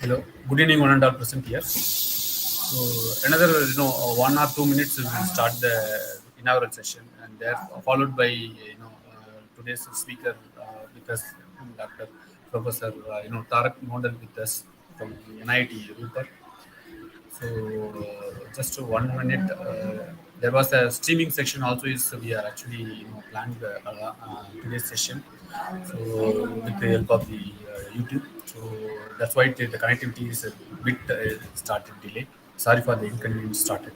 Hello. Good evening, one and all present here. So another, 1 or 2 minutes we will start the inaugural session, and there followed by today's speaker with us, Dr. Professor Tarak Mondal with us from NIT Rupert. So just 1 minute. There was a streaming section also. Is we are actually planned today's session. So with the help of the YouTube. So that's why the connectivity is a bit started delay. Sorry for the inconvenience started.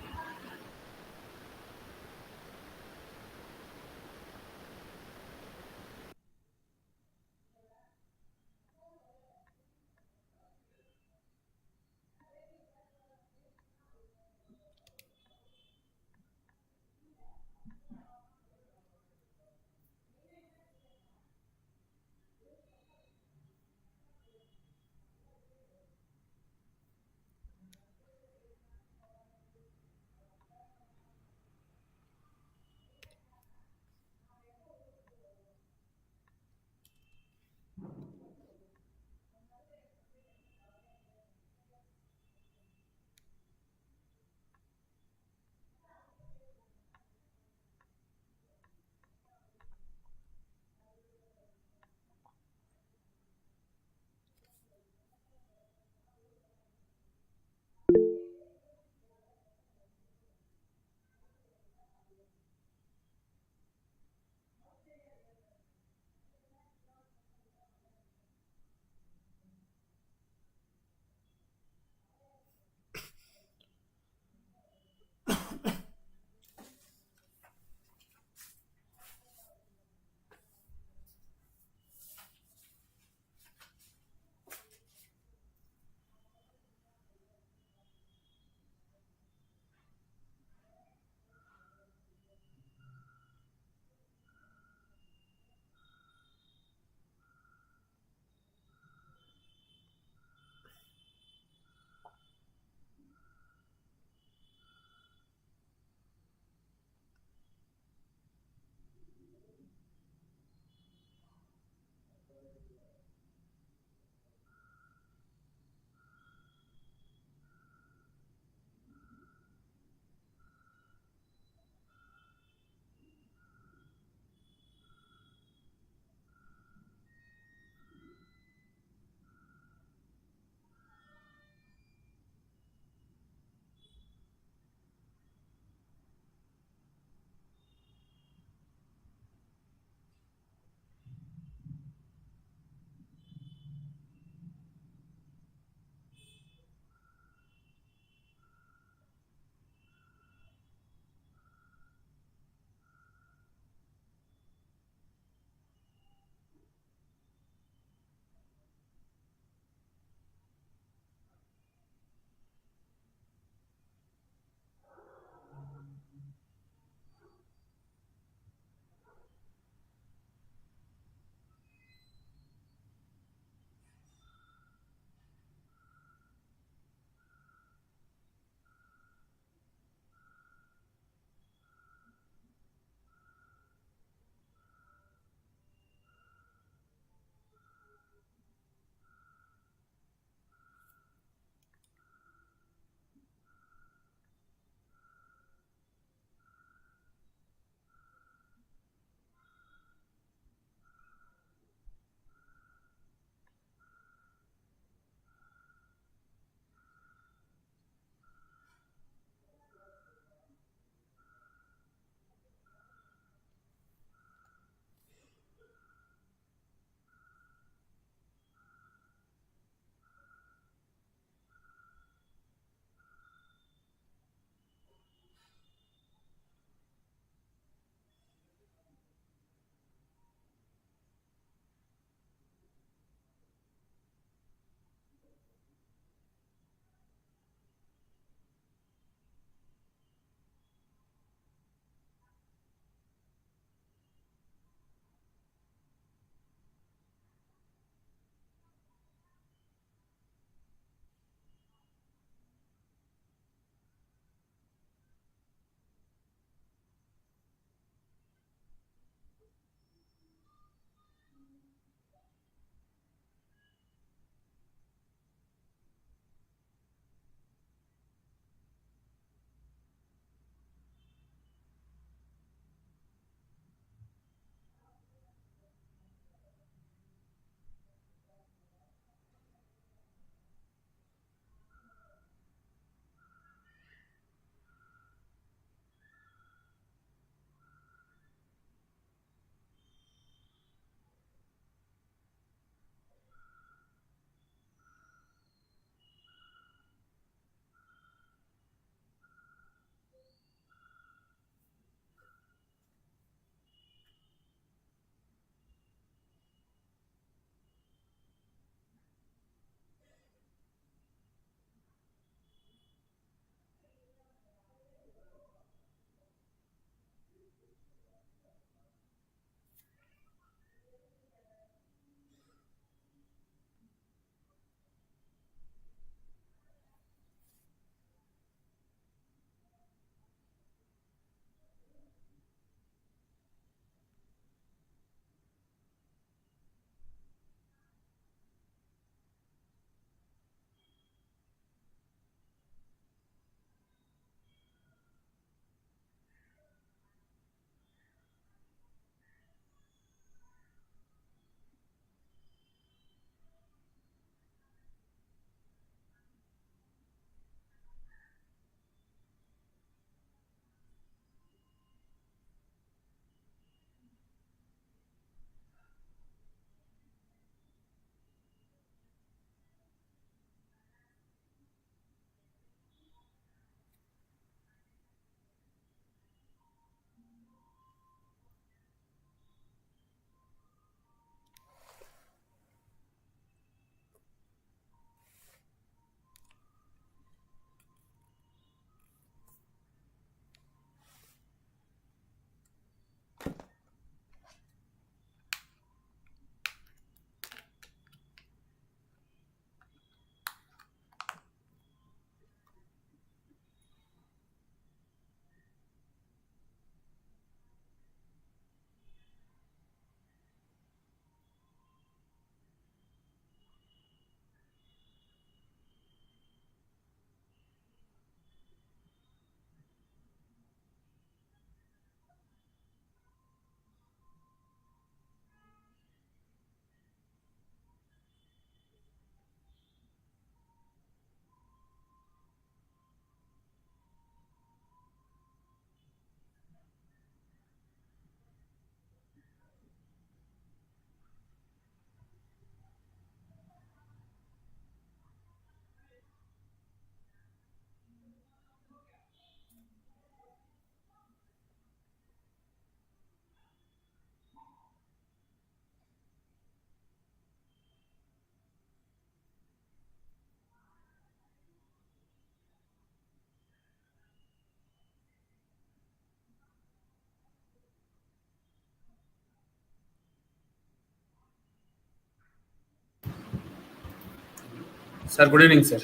Sir, good evening, sir.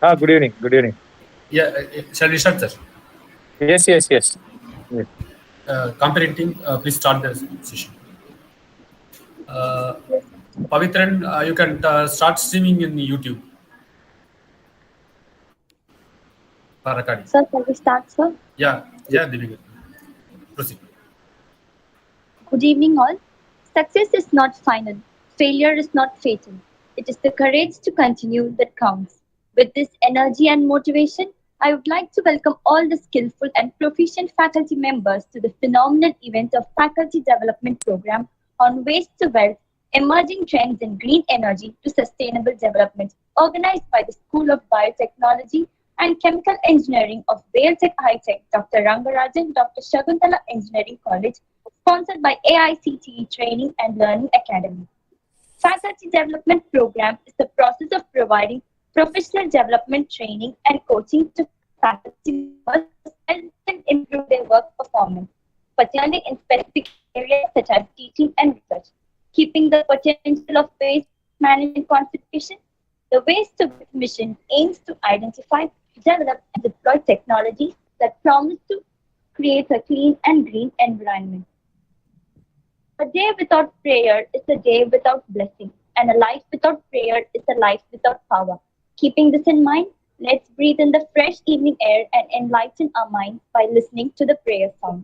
Good evening. Good evening. Yeah, shall we start, sir? Yes. Yes. Comparing team, please start the session. Pavitran, you can start streaming in YouTube. Parakadi. Sir, can we start, sir? Yeah, Divya. Proceed. Good evening, all. Success is not final. Failure is not fatal. It is the courage to continue that counts. With this energy and motivation, I would like to welcome all the skillful and proficient faculty members to the phenomenal event of Faculty Development Program on Waste to Wealth, Emerging Trends in Green Energy to Sustainable Development, organized by the School of Biotechnology and Chemical Engineering of VTHT High-Tech, Dr. Rangarajan, Dr. Shakuntala Engineering College, sponsored by AICTE Training and Learning Academy. Faculty Development Program is the process of providing professional development training and coaching to faculty members to help them improve their work performance, particularly in specific areas such as teaching and research. Keeping the potential of waste management consideration, the Waste to Wealth mission aims to identify, develop, and deploy technologies that promise to create a clean and green environment. A day without prayer is a day without blessing, and a life without prayer is a life without power. Keeping this in mind, let's breathe in the fresh evening air and enlighten our minds by listening to the prayer sound.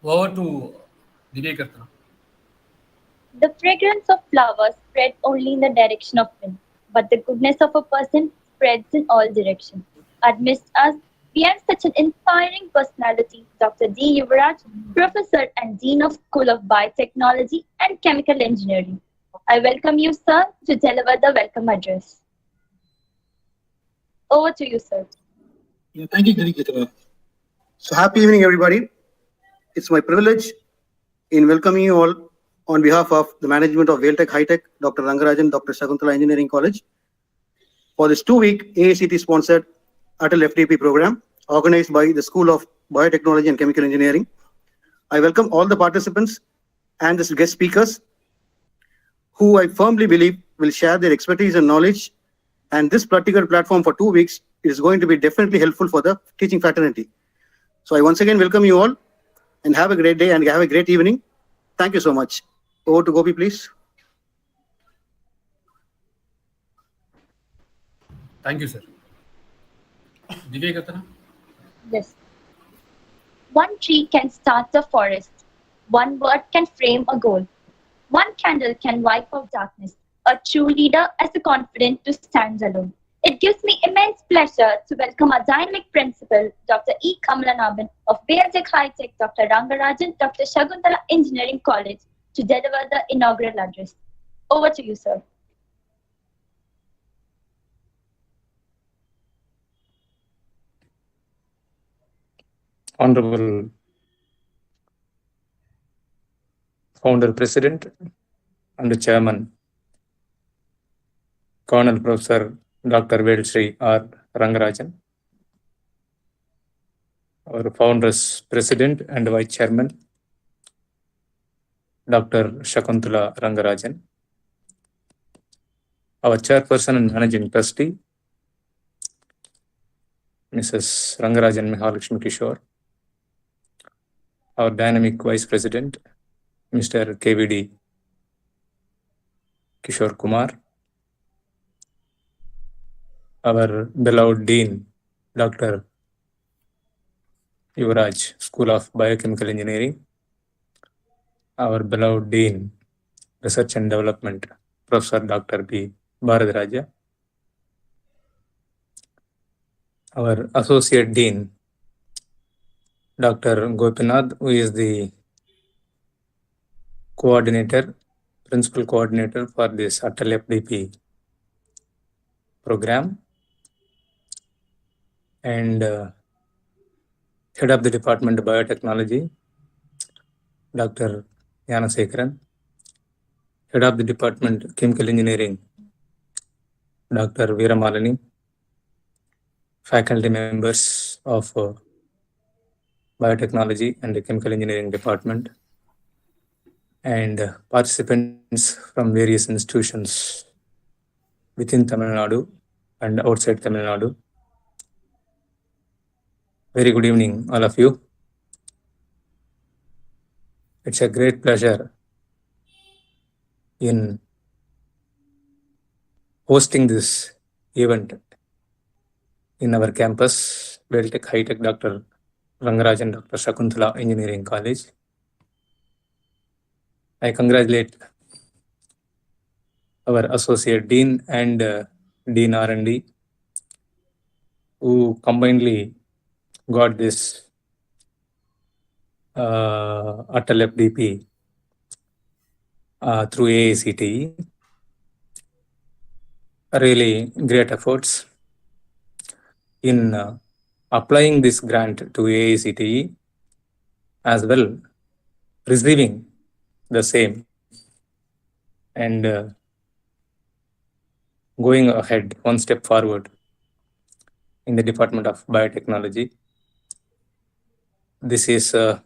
Over to Divya. The fragrance of flowers spreads only in the direction of wind, but the goodness of a person spreads in all directions. Amidst us, we have such an inspiring personality, Dr. D. Yuvraj, Professor and Dean of School of Biotechnology and Chemical Engineering. I welcome you, sir, to deliver the welcome address. Over to you, sir. Yeah, thank you, Giri. So happy evening, everybody. It's my privilege in welcoming you all on behalf of the management of VTHT High-Tech, Dr. Rangarajan, Dr. Shakuntala Engineering College, for this 2-week AICTE-sponsored ATAL FDP program organized by the School of Biotechnology and Chemical Engineering. I welcome all the participants and the guest speakers who I firmly believe will share their expertise and knowledge. And this particular platform for 2 weeks is going to be definitely helpful for the teaching fraternity. So I once again welcome you all and have a great day and have a great evening. Thank you so much. Over to Gopi, please. Thank you, sir. Divya. Yes. One tree can start a forest. One word can frame a goal. One candle can wipe out darkness. A true leader is confident to stand alone. It gives me immense pleasure to welcome our dynamic principal, Dr. E. Kamalanaban of VTHT High-Tech, Dr. Rangarajan, Dr. Shakuntala Engineering College, to deliver the inaugural address. Over to you, sir. Honorable Founder President and Chairman, Colonel Professor Dr. Velshri R. Rangarajan, our Founders President and Vice Chairman, Dr. Shakuntala Rangarajan, our Chairperson and Managing Trustee, Mrs. Rangarajan Mahalakshmi Kishore, our dynamic Vice President, Mr. KVD Kishore Kumar, our beloved Dean, Dr. Yuvraj, School of Biochemical Engineering, our beloved Dean, Research and Development, Professor Dr. B. Bharadaraja, our Associate Dean, Dr. Gopinath, who is the coordinator, principal coordinator for this ATAL FDP program, and head of the Department of Biotechnology, Dr. Yanasekaran, head of the Department Chemical Engineering, Dr. Veeramalani, faculty members of Biotechnology and the Chemical Engineering Department, and participants from various institutions within Tamil Nadu and outside Tamil Nadu. Very good evening, all of you. It's a great pleasure in hosting this event in our campus, VTHT High-Tech Dr. Rangarajan Dr. Shakuntala Engineering College. I congratulate our Associate Dean and Dean R&D who combinedly got this ATAL FDP through AACTE. Really great efforts in applying this grant to AACTE as well, receiving the same, and going ahead one step forward in the Department of Biotechnology. This is a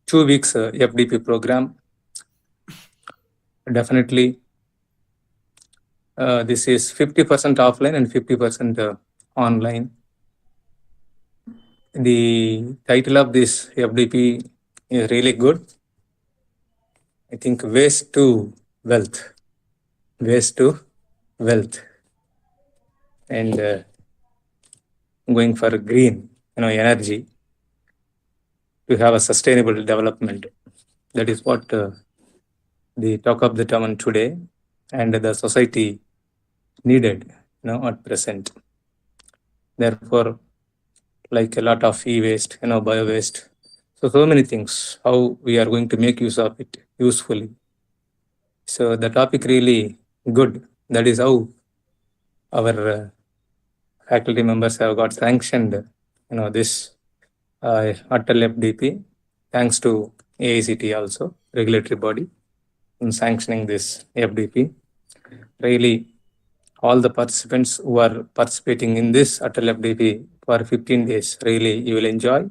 2 weeks FDP program. Definitely, this is 50% offline and 50% online. The title of this FDP is really good. I think waste to wealth, and going for green, energy to have a sustainable development. That is what the talk of the town today, and the society needed, at present. Therefore, like a lot of e-waste, bio-waste, so many things, how we are going to make use of it usefully. So the topic really good. That is how our faculty members have got sanctioned, this ATAL FDP, thanks to AICT also, regulatory body, in sanctioning this FDP. Really, all the participants who are participating in this ATAL FDP for 15 days, really you will enjoy.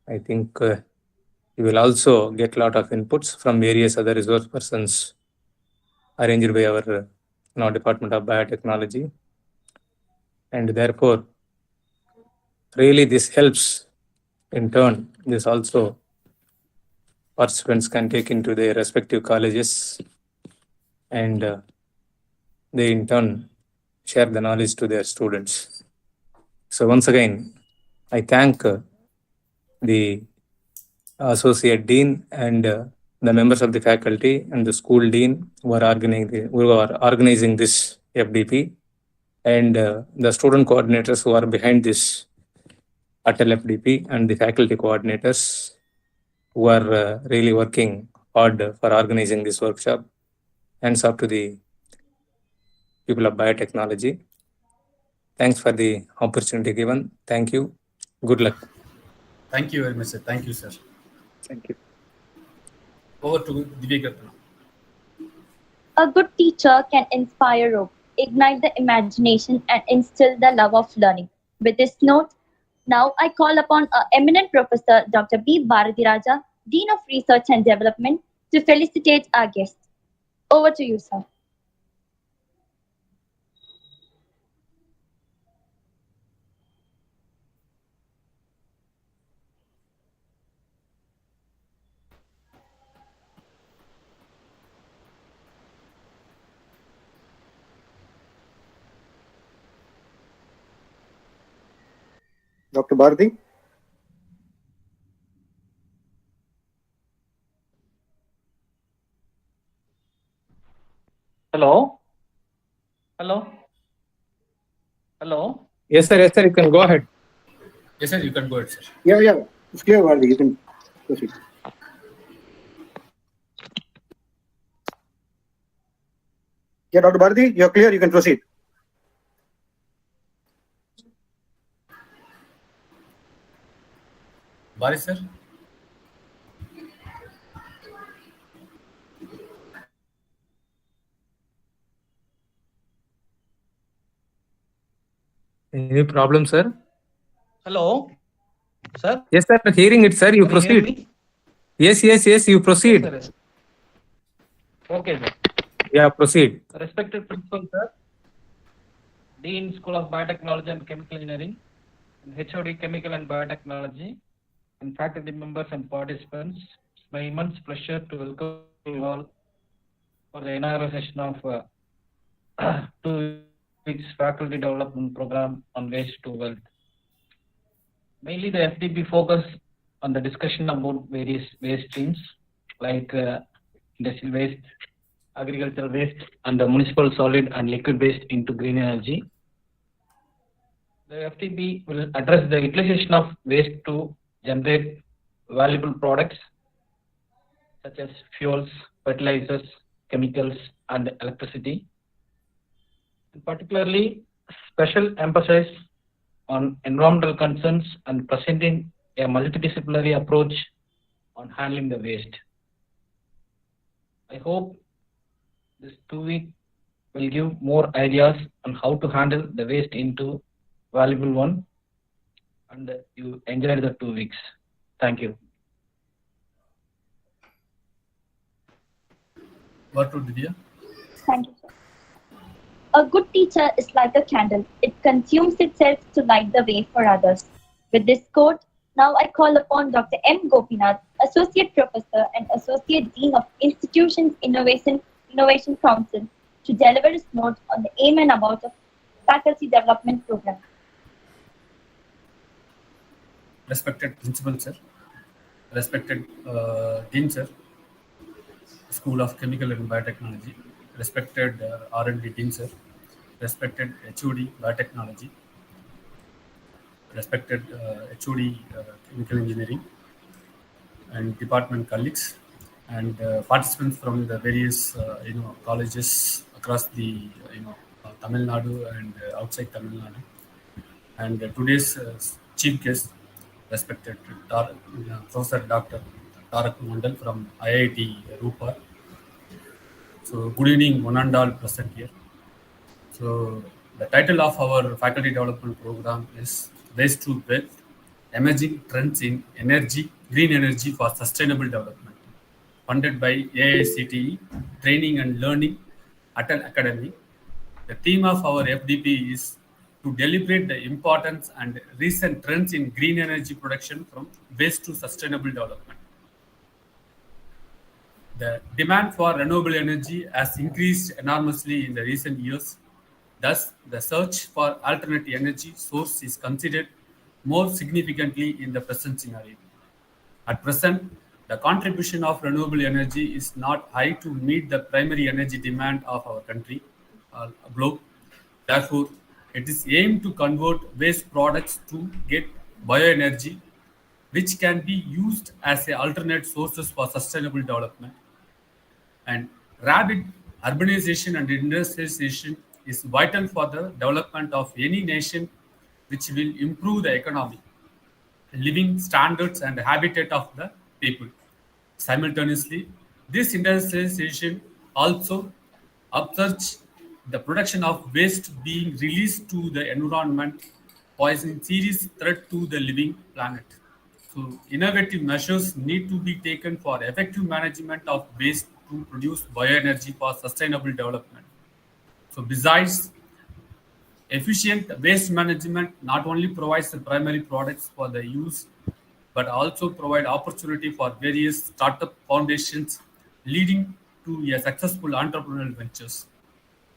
I think you will also get a lot of inputs from various other resource persons arranged by our Department of Biotechnology. And therefore, really this helps. In turn, this also participants can take into their respective colleges, and they in turn share the knowledge to their students. So once again, I thank the Associate Dean and the members of the faculty and the school dean who are organizing this FDP, and the student coordinators who are behind this ATAL FDP, and the faculty coordinators who are really working hard for organizing this workshop. Hands up to the people of biotechnology. Thanks for the opportunity given. Thank you. Good luck. Thank you very much, sir. Thank you, sir. Thank you. Over to Divyakartana. A good teacher can inspire hope, ignite the imagination, and instill the love of learning. With this note, now I call upon our eminent Professor Dr. B. Bharadiraja, Dean of Research and Development, to felicitate our guest. Over to you, sir. Dr. Bharati. Hello? Hello? Hello? Yes, sir. Yes, sir. You can go ahead. Yes, sir, you can go ahead, sir. Yeah. It's clear, Bharati. You can proceed. Yeah, Dr. Bharati, you're clear. You can proceed. Bari, sir. Any problem, sir? Hello? Sir? Yes, sir. Hearing it, sir. You Can you hear proceed. me? Yes. You proceed. Yes, sir. Okay, sir. Yeah, proceed. Respected Principal, sir, Dean, School of Biotechnology and Chemical Engineering, and HOD Chemical and Biotechnology, and faculty members and participants, it's my immense pleasure to welcome you all for the inaugural session of 2 weeks faculty development program on waste to wealth. Mainly the FDP focus on the discussion about various waste streams like industrial waste, agricultural waste, and the municipal solid and liquid waste into green energy. The FDP will address the utilization of waste to generate valuable products such as fuels, fertilizers, chemicals, and electricity. And particularly, special emphasis on environmental concerns and presenting a multidisciplinary approach on handling the waste. I hope this 2 week will give more ideas on how to handle the waste into valuable one, and you enjoy the 2 weeks. Thank you. What to Divya? Thank you, sir. A good teacher is like a candle. It consumes itself to light the way for others. With this quote, now I call upon Dr. M. Gopinath, Associate Professor and Associate Dean of Institution's Innovation Council, to deliver his note on the aim and about of Faculty Development Program. Respected Principal, sir. Respected Dean, sir. School of Chemical and Biotechnology. Respected R&D Dean, sir. Respected HOD Biotechnology. Respected HOD Chemical Engineering and department colleagues and participants from the various colleges across the Tamil Nadu and outside Tamil Nadu. And today's chief guest, respected Professor Dr. Tarak Mandal from IIT Rupa. So good evening, one and all present here. So the title of our faculty development program is Waste to Wealth, Emerging Trends in Energy, Green Energy for Sustainable Development, funded by AICTE, Training and Learning, ATAL Academy. The theme of our FDP is to deliberate the importance and recent trends in green energy production from waste to sustainable development. The demand for renewable energy has increased enormously in the recent years. Thus, the search for alternate energy source is considered more significantly in the present scenario. At present, the contribution of renewable energy is not high to meet the primary energy demand of our country, globe. Therefore, it is aimed to convert waste products to get bioenergy, which can be used as a alternate sources for sustainable development. And rapid urbanization and industrialization is vital for the development of any nation, which will improve the economy, living standards, and habitat of the people. Simultaneously, this industrialization also upsurge the production of waste being released to the environment, posing serious threat to the living planet. So, innovative measures need to be taken for effective management of waste to produce bioenergy for sustainable development. So, besides efficient waste management, not only provides the primary products for the use, but also provide opportunity for various startup foundations, leading to a successful entrepreneurial ventures.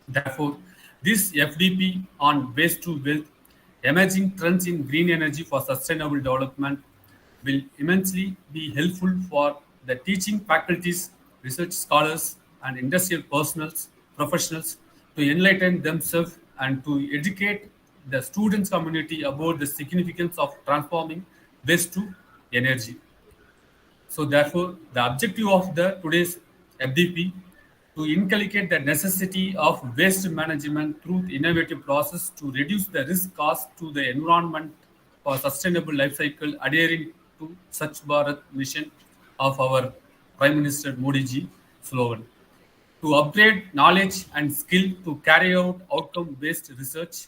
Therefore, this FDP on waste to wealth emerging trends in green energy for sustainable development will immensely be helpful for the teaching faculties, research scholars, and industrial professionals to enlighten themselves and to educate the students community about the significance of transforming waste to energy. So therefore, the objective of the today's FDP to inculcate the necessity of waste management through innovative process to reduce the risk caused to the environment for sustainable life cycle, adhering to Swachh Bharat mission of our Prime Minister Modi ji slogan. To upgrade knowledge and skill to carry out outcome-based research,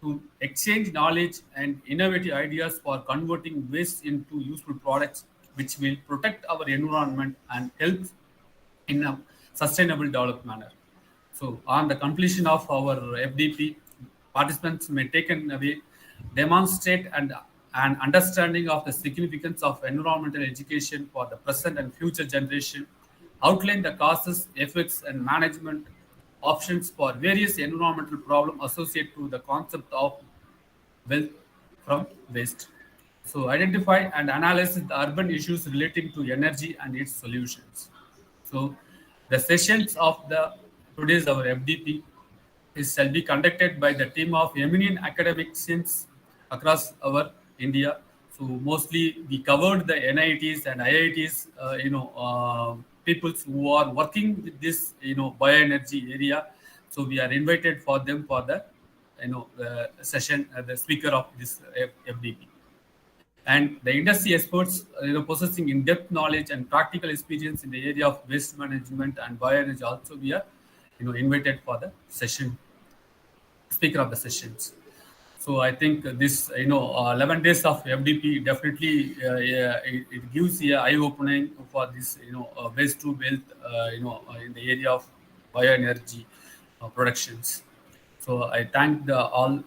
to exchange knowledge and innovative ideas for converting waste into useful products, which will protect our environment and help in a sustainable development manner. So, on the completion of our FDP, participants may take away demonstrate and an understanding of the significance of environmental education for the present and future generation, outline the causes, effects, and management options for various environmental problems associated to the concept of wealth from waste. So, identify and analyze the urban issues relating to energy and its solutions. So, the sessions of the today's our FDP is shall be conducted by the team of eminent academicians across our India. So mostly we covered the NITs and IITs, peoples who are working with this, bioenergy area. So we are invited for them for the, session, the speaker of this FDP. And the industry experts, possessing in-depth knowledge and practical experience in the area of waste management and bioenergy, also we are, invited for the session, speaker of the sessions. So I think this, 11 days of FDP definitely it gives a eye opening for this, waste to wealth, in the area of bioenergy productions. So I thank all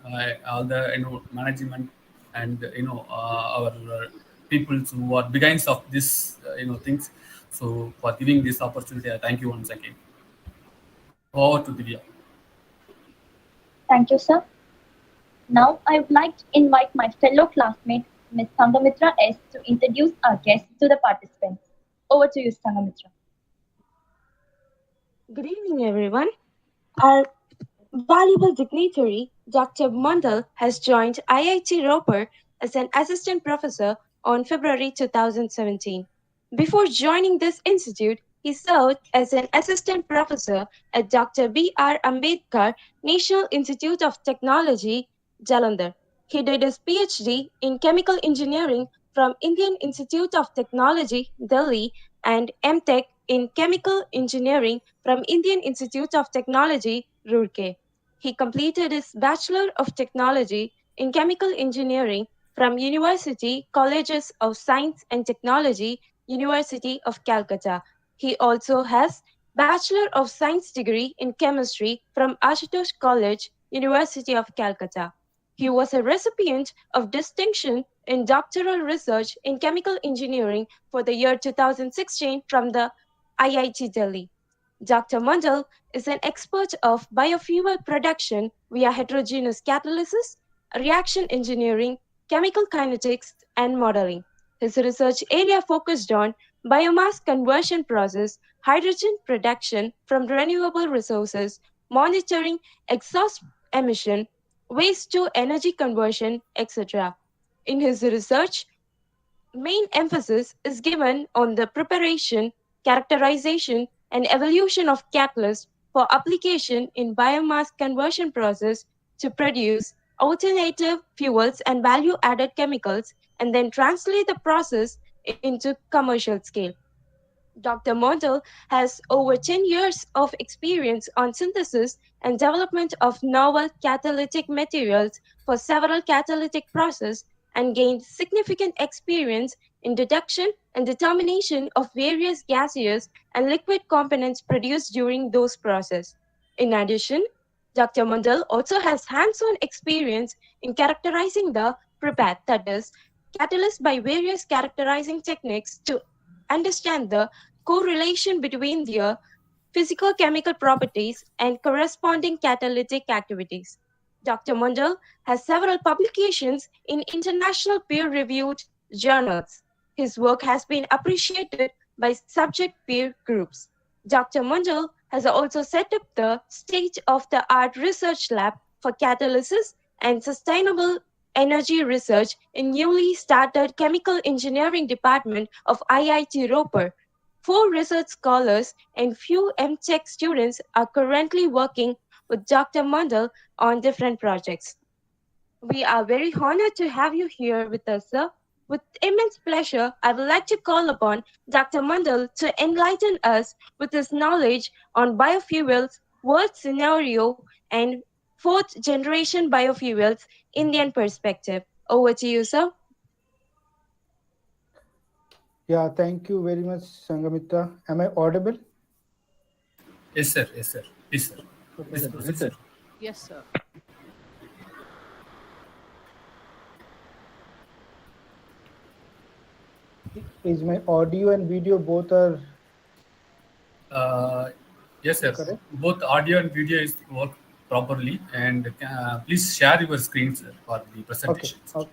the management and our people who are behind of this things. So for giving this opportunity, I thank you once again. Over to Divya. Thank you, sir. Now, I would like to invite my fellow classmate, Ms. Sangamitra S., to introduce our guests to the participants. Over to you, Sangamitra. Good evening, everyone. Our valuable dignitary, Dr. Mandal, has joined IIT Roper as an assistant professor on February 2017. Before joining this institute, he served as an assistant professor at Dr. B.R. Ambedkar National Institute of Technology, Jalandhar. He did his PhD in chemical engineering from Indian Institute of Technology, Delhi, and MTech in chemical engineering from Indian Institute of Technology, Roorkee. He completed his Bachelor of Technology in Chemical Engineering from University Colleges of Science and Technology, University of Calcutta. He also has Bachelor of Science degree in Chemistry from Ashutosh College, University of Calcutta. He was a recipient of distinction in doctoral research in chemical engineering for the year 2016 from the IIT Delhi. Dr. Mandal is an expert of biofuel production via heterogeneous catalysis, reaction engineering, chemical kinetics, and modeling. His research area focused on biomass conversion process, hydrogen production from renewable resources, monitoring exhaust emission, waste to energy conversion, etc. In his research, main emphasis is given on the preparation, characterization, and evolution of catalysts for application in biomass conversion process to produce alternative fuels and value-added chemicals, and then translate the process into commercial scale. Dr. Mondal has over 10 years of experience on synthesis and development of novel catalytic materials for several catalytic processes and gained significant experience in detection and determination of various gaseous and liquid components produced during those processes. In addition, Dr. Mondal also has hands-on experience in characterizing the prepared, that is, catalyst by various characterizing techniques to understand the correlation between their physical-chemical properties and corresponding catalytic activities. Dr. Mandal has several publications in international peer-reviewed journals. His work has been appreciated by subject peer groups. Dr. Mandal has also set up the state-of-the-art research lab for catalysis and sustainable energy research in newly started Chemical Engineering Department of IIT Ropar. 4 research scholars and few MTech students are currently working with Dr. Mandal on different projects. We are very honored to have you here with us, sir. With immense pleasure, I would like to call upon Dr. Mandal to enlighten us with his knowledge on biofuels, world scenario, and fourth generation biofuels, Indian perspective. Over to you, sir. Yeah, thank you very much, Sangamita. Am I audible? Yes, sir. Yes, sir. Please, sir. Please proceed, sir. Yes, sir. Is my audio and video both are Yes, sir. correct? Both audio and video is work properly, and please share your screen, sir, for the Okay. presentation. Okay.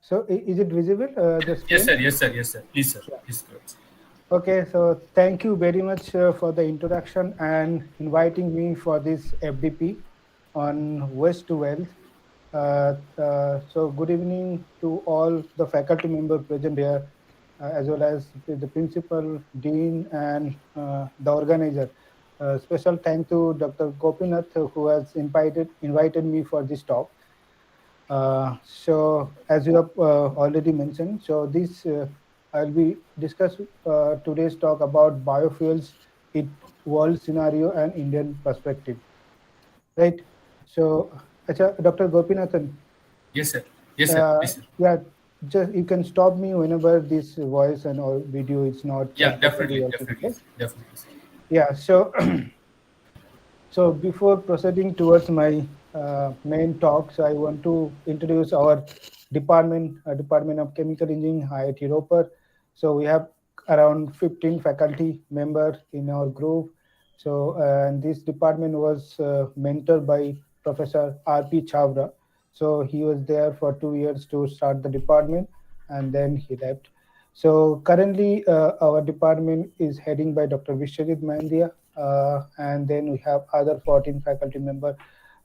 So is it visible? The screen? Yes, sir. Yes, sir. Yes, sir. Please, sir. Please go ahead, sir. Okay, so thank you very much for the introduction and inviting me for this FDP on waste to wealth. So good evening to all the faculty members present here, as well as the principal, dean, and the organizer. Special thank to Dr. Gopinath, who has invited me for this talk. So as you have already mentioned, so this I'll be discussing today's talk about biofuels, its world scenario and Indian perspective. Right. So, Dr. Gopinathan. Yes, sir. Yes, sir. Please, sir. Yeah, just you can stop me whenever this voice and or video is not. Yeah, definitely, definitely, definitely. Sir. Yeah. So, so before proceeding towards my main talk, so I want to introduce our department, Department of Chemical Engineering, IIT Ropar. So we have around 15 faculty members in our group. So and this department was mentored by Professor R.P. Chavra. So he was there for 2 years to start the department, and then he left. So currently, our department is heading by Dr. Vishwajit Mandia, and then we have other 14 faculty members.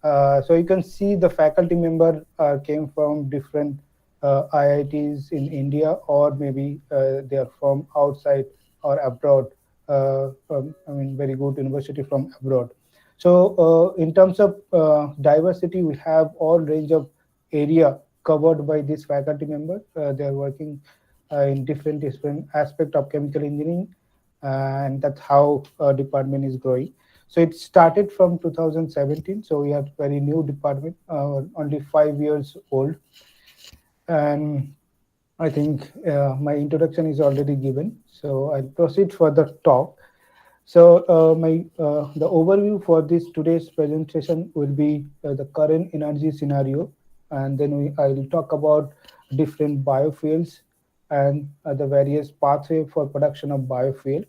So you can see the faculty member came from different IITs in India, or maybe they are from outside or abroad. Very good university from abroad. So in terms of diversity, we have all range of area covered by this faculty member. They are working in different aspect of chemical engineering, and that's how department is growing. So it started from 2017. So we are very new department, only 5 years old. And I think my introduction is already given. So I'll proceed for the talk. So the overview for this today's presentation will be the current energy scenario, and then I will talk about different biofuels and the various pathway for production of biofuel.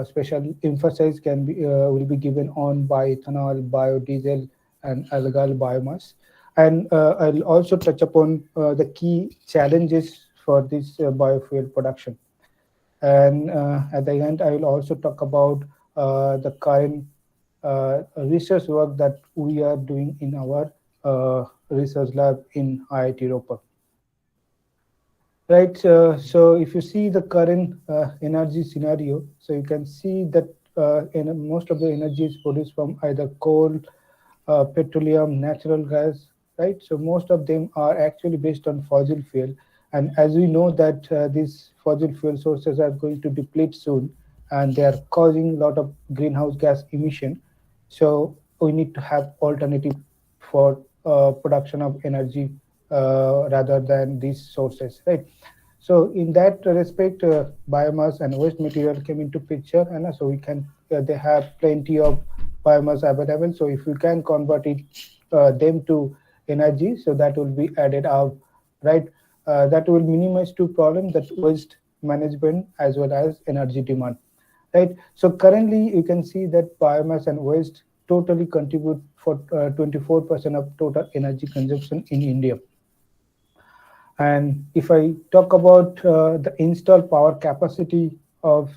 Special emphasis will be given on bioethanol, biodiesel, and algal biomass. And I'll also touch upon the key challenges for this biofuel production. And at the end, I will also talk about the current research work that we are doing in our research lab in IIT Ropar. Right. So if you see the current energy scenario, so you can see that most of the energy is produced from either coal, petroleum, natural gas, right? So most of them are actually based on fossil fuel. And as we know that these fossil fuel sources are going to deplete soon, and they are causing a lot of greenhouse gas emission. So we need to have alternative for production of energy rather than these sources, right? So in that respect, biomass and waste material came into picture, and so we can they have plenty of biomass available. So if we can convert it them to energy, so that will be added up, right? That will minimize two problems, that waste management as well as energy demand, right? So currently you can see that biomass and waste totally contribute for 24% of total energy consumption in India. And if I talk about the installed power capacity of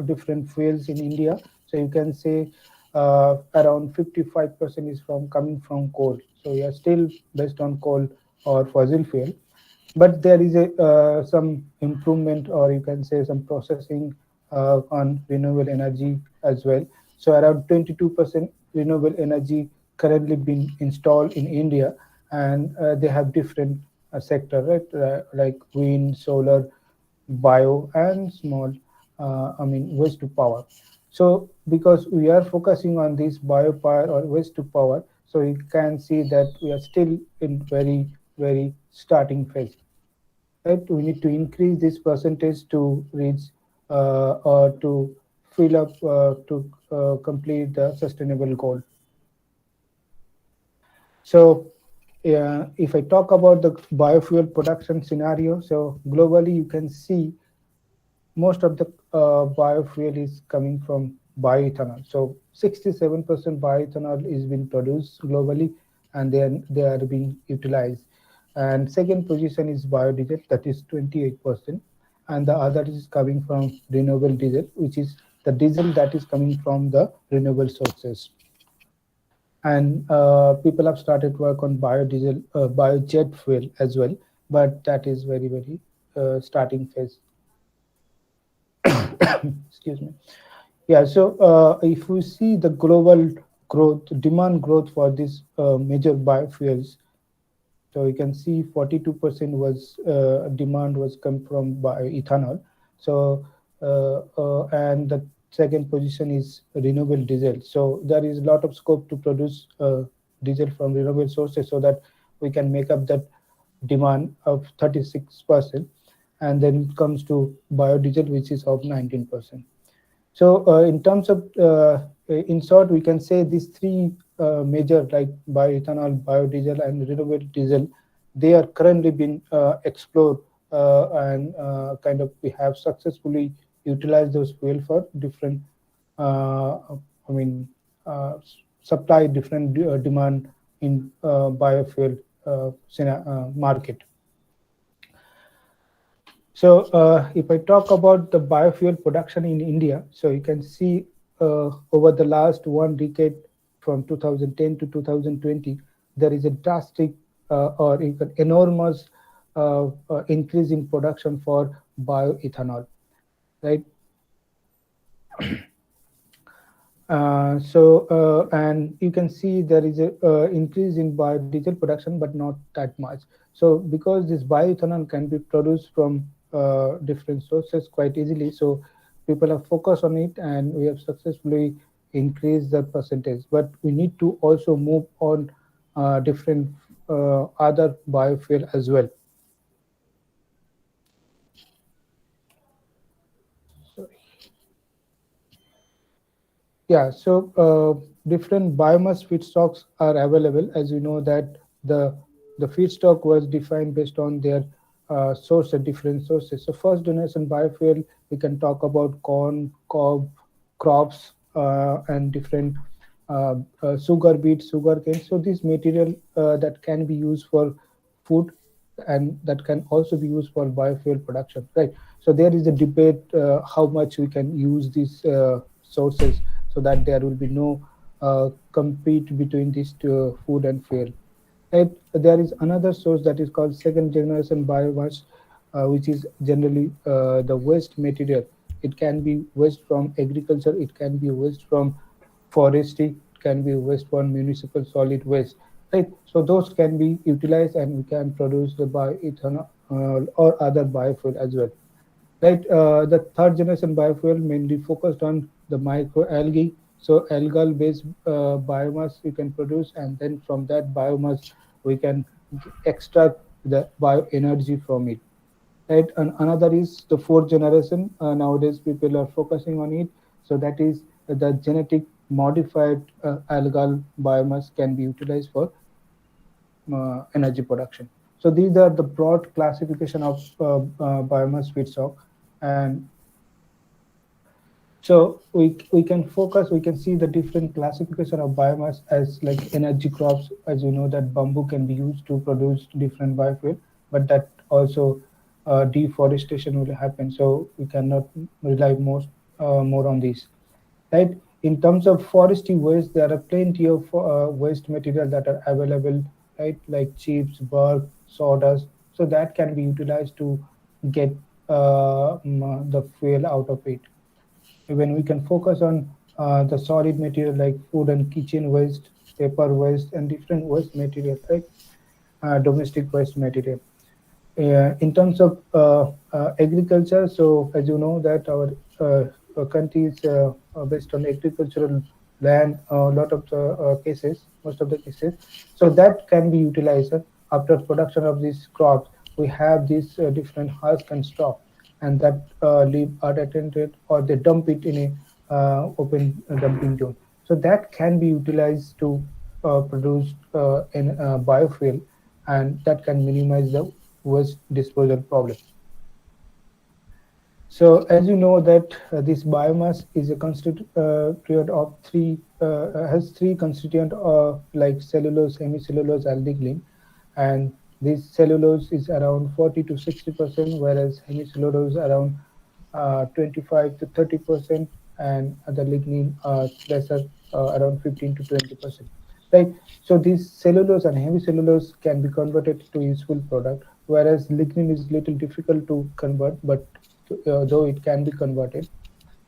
different fuels in India, so you can say around 55% is coming from coal. So we are still based on coal or fossil fuel, but there is a some improvement, or you can say some processing on renewable energy as well. So around 22% renewable energy currently being installed in India, and they have different sector, right? Like wind, solar, bio, and small, waste to power. So because we are focusing on this biopower or waste to power, so you can see that we are still in very starting phase, right? We need to increase this percentage to reach or to fill up to complete the sustainable goal. So if I talk about the biofuel production scenario, so globally you can see most of the biofuel is coming from bioethanol. So 67% bioethanol is being produced globally, and then they are being utilized. And second position is biodiesel, that is 28%, and the other is coming from renewable diesel, which is the diesel that is coming from the renewable sources. And people have started work on biodiesel, biojet fuel as well, but that is very starting phase. Excuse me. Yeah, so if we see the global growth, demand growth for these major biofuels, so you can see 42% was demand was come from bioethanol. So and the second position is renewable diesel. So there is a lot of scope to produce diesel from renewable sources, so that we can make up that demand of 36%. And then it comes to biodiesel, which is of 19%. So in terms of, in short, we can say these three major, like bioethanol, biodiesel, and renewable diesel, they are currently being explored, and kind of we have successfully utilized those fuel for different, I mean, supply different demand in biofuel market. So if I talk about the biofuel production in India, so you can see over the last one decade, from 2010 to 2020, there is a drastic or even enormous increase in production for bioethanol, right? And you can see there is a increase in biodiesel production, but not that much. So because this bioethanol can be produced from different sources quite easily, so people have focused on it, and we have successfully increased the percentage. But we need to also move on different other biofuel as well. Yeah, so different biomass feedstocks are available. As you know that the feedstock was defined based on their source at different sources. So first generation biofuel, we can talk about corn, cob, crops, and different sugar beet, sugar cane. So this material that can be used for food, and that can also be used for biofuel production, right? So there is a debate how much we can use these sources, so that there will be no compete between these two, food and fuel. Right? There is another source that is called second generation biomass, which is generally the waste material. It can be waste from agriculture, it can be waste from forestry, it can be waste from municipal solid waste. Right? So those can be utilized, and we can produce the bioethanol or other biofuel as well. Right, the third generation biofuel mainly focused on the microalgae. So algal-based biomass you can produce, and then from that biomass we can extract the bioenergy from it. Right, and another is the fourth generation. Nowadays people are focusing on it. So that is the genetic modified algal biomass can be utilized for energy production. So these are the broad classification of biomass feedstock. And so we can focus, we can see the different classification of biomass as like energy crops. As you know that bamboo can be used to produce different biofuel, but that also deforestation will happen. So we cannot rely more on this, right? In terms of forestry waste, there are plenty of waste material that are available, right? Like chips, bark, sawdust. So that can be utilized to get the fuel out of it. When we can focus on the solid material like food and kitchen waste, paper waste, and different waste material, right? Domestic waste material. In terms of agriculture, so as you know that our country is based on agricultural land, a lot of the cases, most of the cases. So that can be utilized after production of these crops. We have these different husk and straw, and that leave are attended or they dump it in a open dumping zone. So that can be utilized to produce in biofuel, and that can minimize the waste disposal problem. So as you know that this biomass is a constituent of has three constituent like cellulose, hemicellulose, and lignin, and this cellulose is around 40 to 60%, whereas hemicellulose around 25 to 30%, and the lignin lesser, around 15 to 20%. Right. So this cellulose and hemicellulose can be converted to useful product, whereas lignin is little difficult to convert, but though it can be converted,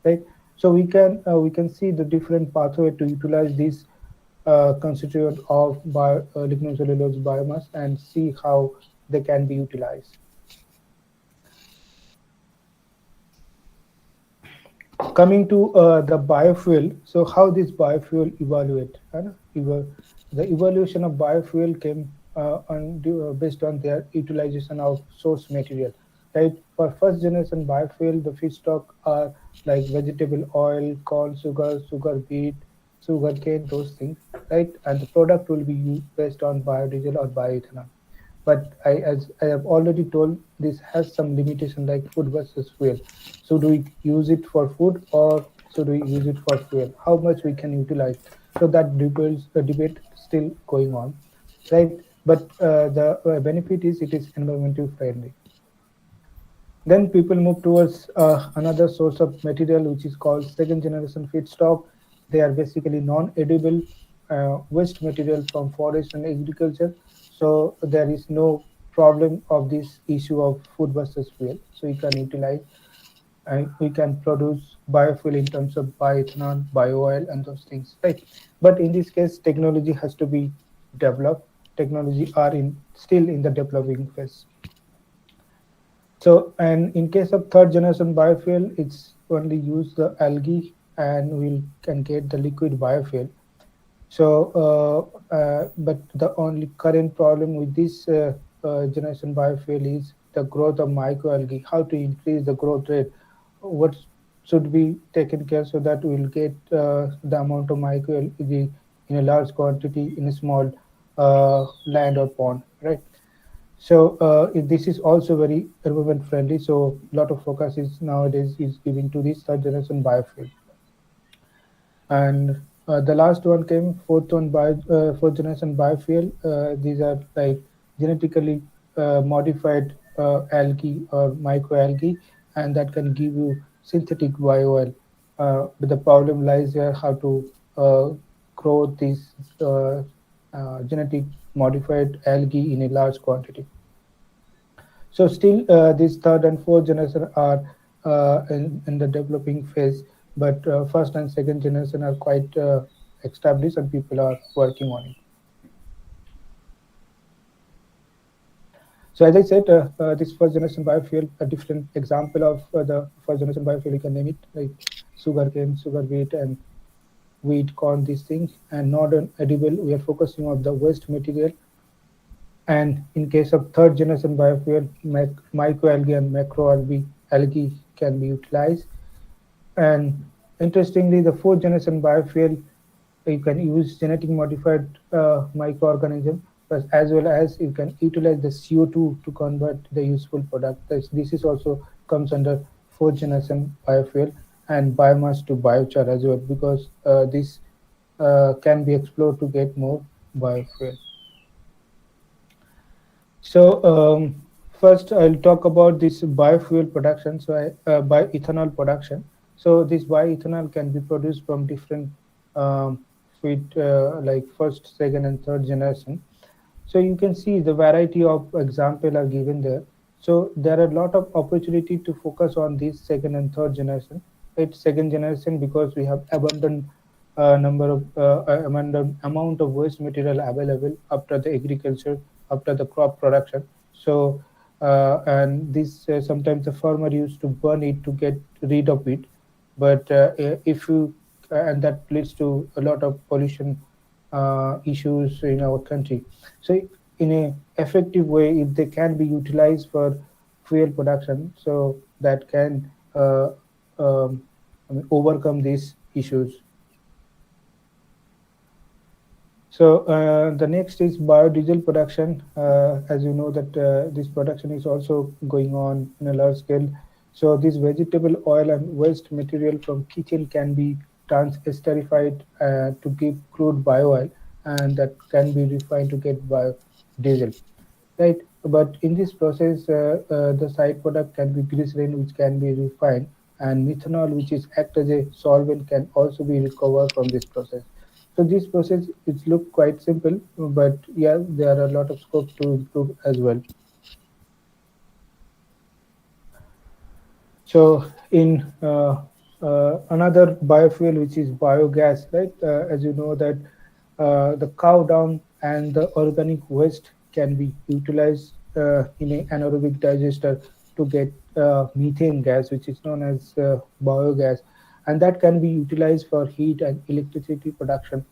right? So we can see the different pathway to utilize this constituent of lignocellulose biomass and see how they can be utilized. Coming to the biofuel, so how this biofuel evaluate? The evaluation of biofuel came based on their utilization of source material. Right, for first generation biofuel, the feedstock are like vegetable oil, corn sugar, sugar beet, sugar cane, those things, right? And the product will be used based on biodiesel or bioethanol. But as I have already told, this has some limitation like food versus fuel. So do we use it for food or should we use it for fuel? How much we can utilize? So that debate still going on, right? But the benefit is it is environmentally friendly. Then people move towards another source of material, which is called second generation feedstock. They are basically non-edible waste material from forest and agriculture. So there is no problem of this issue of food versus fuel. So you can utilize and we can produce biofuel in terms of bioethanol, bio-oil, and those things, right? But in this case, technology has to be developed. Technology are still in the developing phase. So, and in case of third generation biofuel, it's only use the algae and we can get the liquid biofuel. So, but the only current problem with this generation biofuel is the growth of microalgae, how to increase the growth rate, what should be taken care so that we'll get the amount of microalgae in a large quantity in a small land or pond, right? So this is also very environment friendly. So a lot of focus is nowadays is giving to this third generation biofuel. And the last one came fourth generation biofuel. These are like genetically modified algae or microalgae, and that can give you synthetic bio-oil. But the problem lies here how to grow these genetic modified algae in a large quantity. So still this third and fourth generation are in the developing phase, but first and second generation are quite established and people are working on it. So as I said, this first generation biofuel, a different example of the first generation biofuel, you can name it like sugarcane, sugar beet, and wheat, corn, these things, and not an edible. We are focusing on the waste material. And in case of third generation biofuel, microalgae and macroalgae can be utilized. And interestingly, the fourth generation biofuel, you can use genetic modified microorganism but as well as you can utilize the CO2 to convert the useful product. This is also comes under fourth generation biofuel and biomass to biochar as well, because this can be explored to get more biofuel. So first I'll talk about this biofuel production. So bioethanol production. So this bioethanol can be produced from different feed, like first, second, and third generation. So you can see the variety of example are given there. So there are a lot of opportunity to focus on this second and third generation. It's second generation because we have abundant abundant amount of waste material available after the agriculture, after the crop production. So and this sometimes the farmer used to burn it to get rid of it, but if you and that leads to a lot of pollution issues in our country. So in a effective way, if they can be utilized for fuel production, so that can overcome these issues. So the next is biodiesel production. As you know that this production is also going on in a large scale. So this vegetable oil and waste material from kitchen can be esterified to give crude bio oil, and that can be refined to get biodiesel, right? But in this process, the side product can be glycerin, which can be refined, and methanol, which is act as a solvent, can also be recovered from this process. So this process, it looks quite simple, but yeah, there are a lot of scope to improve as well. So in another biofuel, which is biogas, right? As you know that the cow dung and the organic waste can be utilized in an anaerobic digester to get methane gas, which is known as biogas, and that can be utilized for heat and electricity production.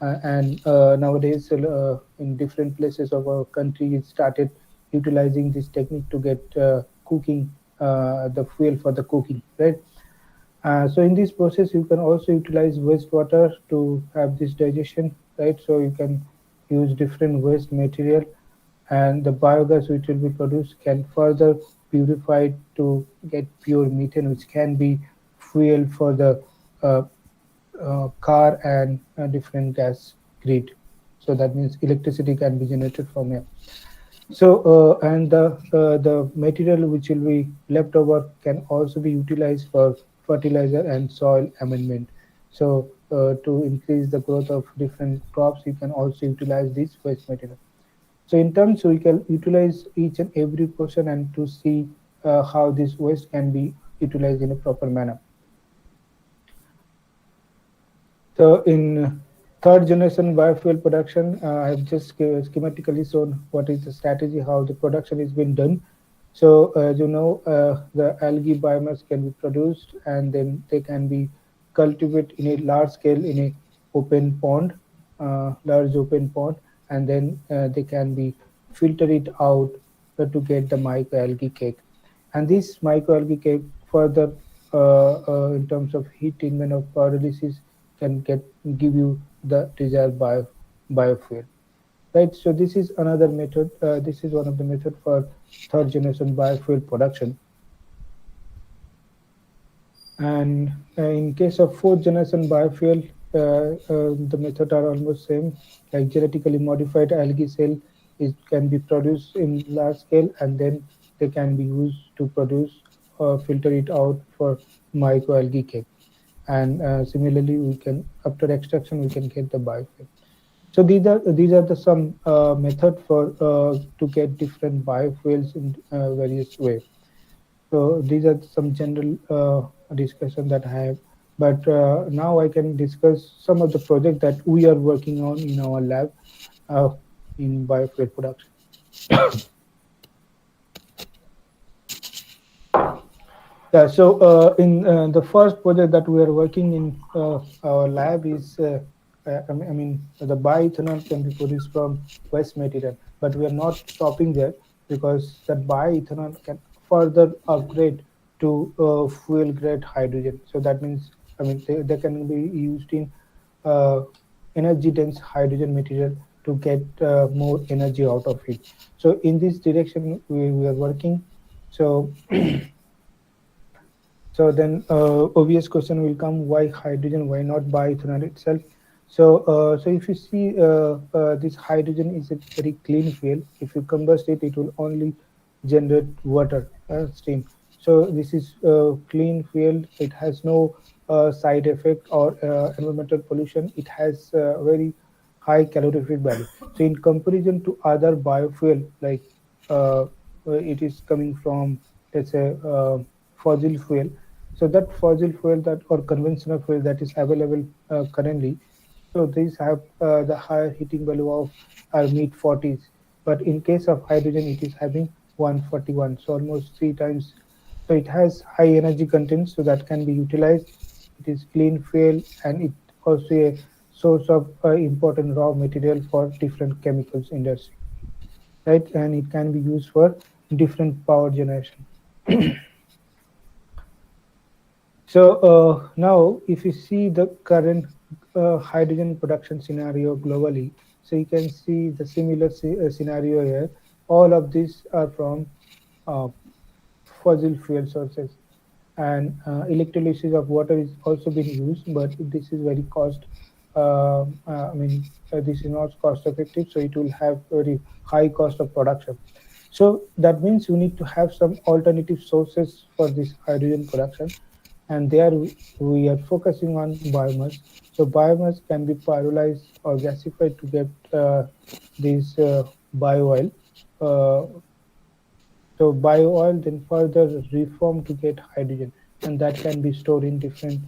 And nowadays, in different places of our country, it started utilizing this technique to get cooking, the fuel for the cooking, right? So in this process, you can also utilize wastewater to have this digestion, right? So you can use different waste material, and the biogas which will be produced can further purified to get pure methane, which can be fuel for the car and different gas grid. So that means electricity can be generated from here. So and the material which will be left over can also be utilized for fertilizer and soil amendment. So to increase the growth of different crops, you can also utilize this waste material. So in terms, we can utilize each and every portion and to see how this waste can be utilized in a proper manner. So in third generation biofuel production, I have just schematically shown what is the strategy, how the production is being done. So as you know, the algae biomass can be produced, and then they can be cultivated in a large scale in a open pond, large open pond, and then they can be filter it out to get the microalgae cake. And this microalgae cake further in terms of heat treatment of pyrolysis can give you the desired biofuel, right? So this is another method. This is one of the method for third generation biofuel production. And in case of fourth generation biofuel, the method are almost same. Like genetically modified algae cell can be produced in large scale, and then they can be used to produce or filter it out for microalgae cake. And similarly, we can, after extraction, we can get the biofuel. So these are the some method for to get different biofuels in various way. So these are some general discussion that I have. But now I can discuss some of the project that we are working on in our lab in biofuel production. Yeah, so in the first project that we are working in our lab is, I mean, the bioethanol can be produced from waste material, but we are not stopping there, because that bioethanol can further upgrade to fuel grade hydrogen. So that means, I mean, they can be used in energy dense hydrogen material to get more energy out of it. So in this direction we are working. So so then obvious question will come, why hydrogen, why not bioethanol itself? So if you see this hydrogen is a very clean fuel. If you combust it, it will only generate water, steam. So this is clean fuel. It has no side effect or environmental pollution. It has very high calorific value. So in comparison to other biofuel, like it is coming from, let's say, fossil fuel. So that fossil fuel that or conventional fuel that is available currently, so these have the higher heating value of mid 40s. But in case of hydrogen, it is having 141, so almost 3 times. So it has high energy content, so that can be utilized. It is clean fuel, and it also a source of important raw material for different chemicals industry, right? And it can be used for different power generation. So now, if you see the current hydrogen production scenario globally, so you can see the similar scenario here. All of these are from uh, fossil fuel sources, and electrolysis of water is also being used, but this is very cost. This is not cost effective, so it will have very high cost of production. So that means you need to have some alternative sources for this hydrogen production, and there we are focusing on biomass. So biomass can be pyrolyzed or gasified to get this bio oil. Uh, so bio oil then further reformed to get hydrogen, and that can be stored in different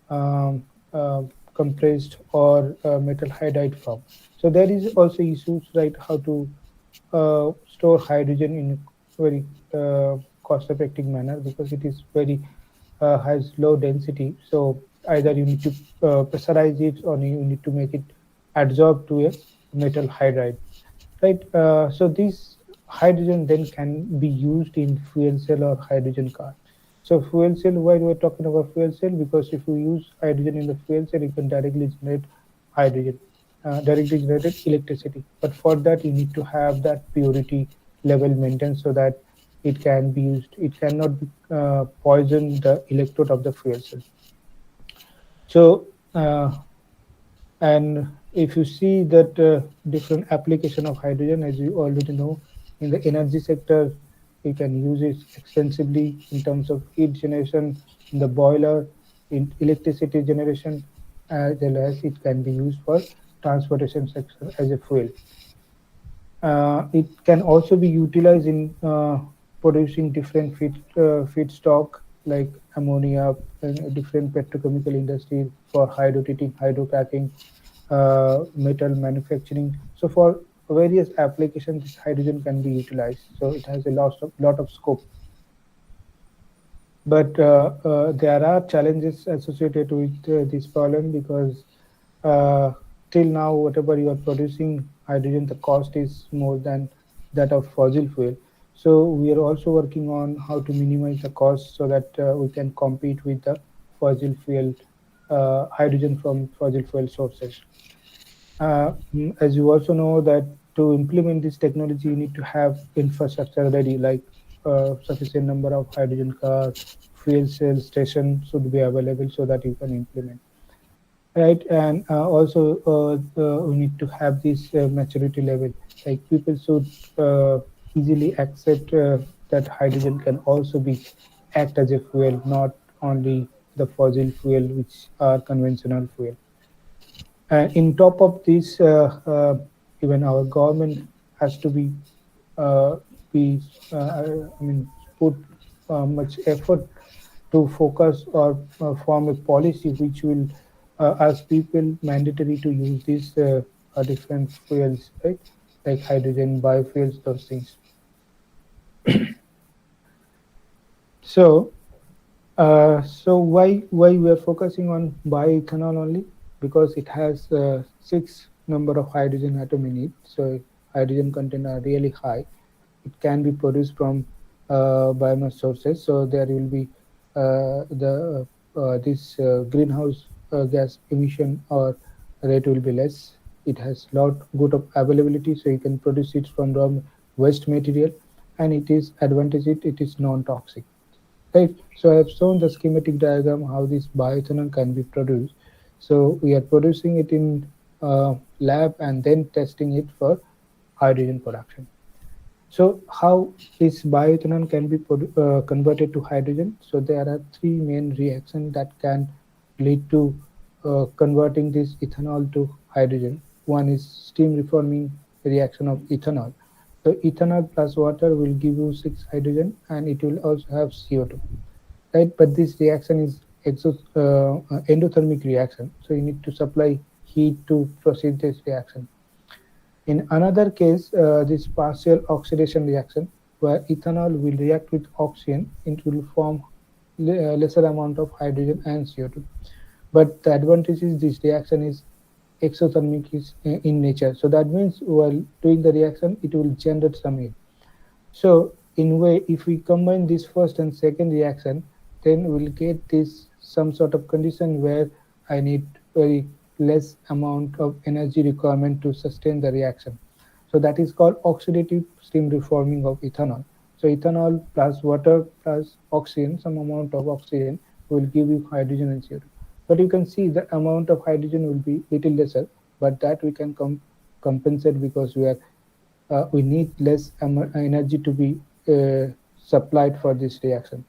um, compressed or metal hydride form. So there is also issues, right, how to store hydrogen in a very cost-effective manner, because it is very has low density. So either you need to pressurize it, or you need to make it adsorb to a metal hydride, right? So this hydrogen then can be used in fuel cell or hydrogen car. So fuel cell, why we're talking about fuel cell? Because if you use hydrogen in the fuel cell, you can directly generate hydrogen, directly generated electricity. But for that, you need to have that purity level maintained so that it can be used. It cannot be, poison the electrode of the fuel cell. So and if you see that different application of hydrogen, as you already know, in the energy sector, you can use it extensively in terms of heat generation, in the boiler, in electricity generation, as well as it can be used for transportation sector as a fuel. It can also be utilized in producing different feedstock like ammonia and different petrochemical industries for hydrotreating, hydrocracking, metal manufacturing. So for various applications, this hydrogen can be utilized. So it has a lot of scope. But there are challenges associated with this problem, because till now, whatever you are producing hydrogen, the cost is more than that of fossil fuel. So we are also working on how to minimize the cost so that we can compete with the fossil fuel hydrogen from fossil fuel sources. As you also know that to implement this technology, you need to have infrastructure ready, like sufficient number of hydrogen cars, fuel cell station should be available so that you can implement. Right, and also we need to have this maturity level. Like people should easily accept that hydrogen can also be act as a fuel, not only the fossil fuel, which are conventional fuel. In top of this, even our government has to uh, be I mean, put much effort to focus or form a policy which will ask people mandatory to use these different fuels, right? Like hydrogen, biofuels, those things. So, so why we are focusing on bioethanol only? Because it has 6 number of hydrogen atom in it. So hydrogen content are really high. It can be produced from biomass sources. So there will be this greenhouse gas emission or rate will be less. it has lot good of availability, so you can produce it from raw waste material, and it is advantageous, it is non-toxic. Right. So I have shown the schematic diagram how this bioethanol can be produced. So we are producing it in lab and then testing it for hydrogen production. So how this bioethanol can be converted to hydrogen? So there are three main reactions that can lead to converting this ethanol to hydrogen. One is steam reforming reaction of ethanol. So ethanol plus water will give you 6 hydrogen, and it will also have CO2. Right, but this reaction is endothermic reaction, so you need to supply heat to proceed this reaction. In another case, this partial oxidation reaction, where ethanol will react with oxygen, it will form lesser amount of hydrogen and CO2. But the advantage is this reaction is exothermic is in nature. So that means while doing the reaction, it will generate some heat. So in way, if we combine this first and second reaction, then we'll get this some sort of condition where I need very less amount of energy requirement to sustain the reaction. So that is called oxidative steam reforming of ethanol. So ethanol plus water plus oxygen, some amount of oxygen will give you hydrogen and CO2. But you can see the amount of hydrogen will be little lesser, but that we can compensate because we need less energy to be supplied for this reaction.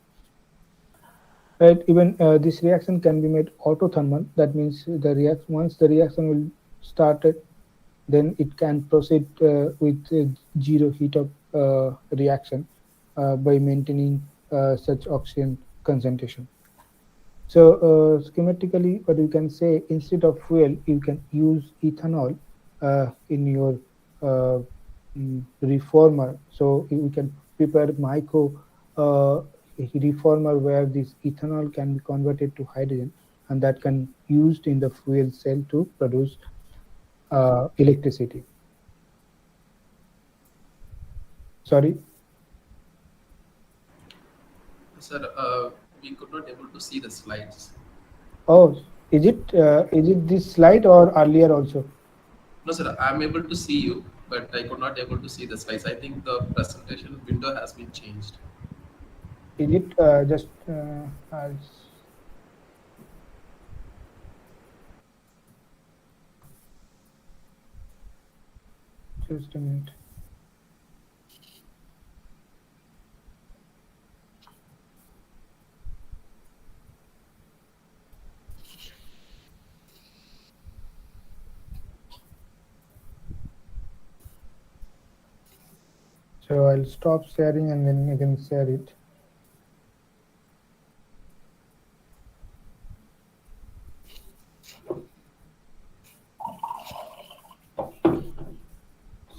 Right? Even this reaction can be made autothermal. That means the once the reaction will started, then it can proceed with zero heat of reaction by maintaining such oxygen concentration. So schematically, what you can say, instead of fuel, you can use ethanol in your reformer. So we can prepare micro reformer where this ethanol can be converted to hydrogen, and that can used in the fuel cell to produce electricity. Sorry. Sir, we could not able to see the slides. Oh, is it this slide or earlier also? No, sir, I am able to see you, but I could not able to see the slides. I think the presentation window has been changed. Is it just just a minute. So I'll stop sharing and then you can share it.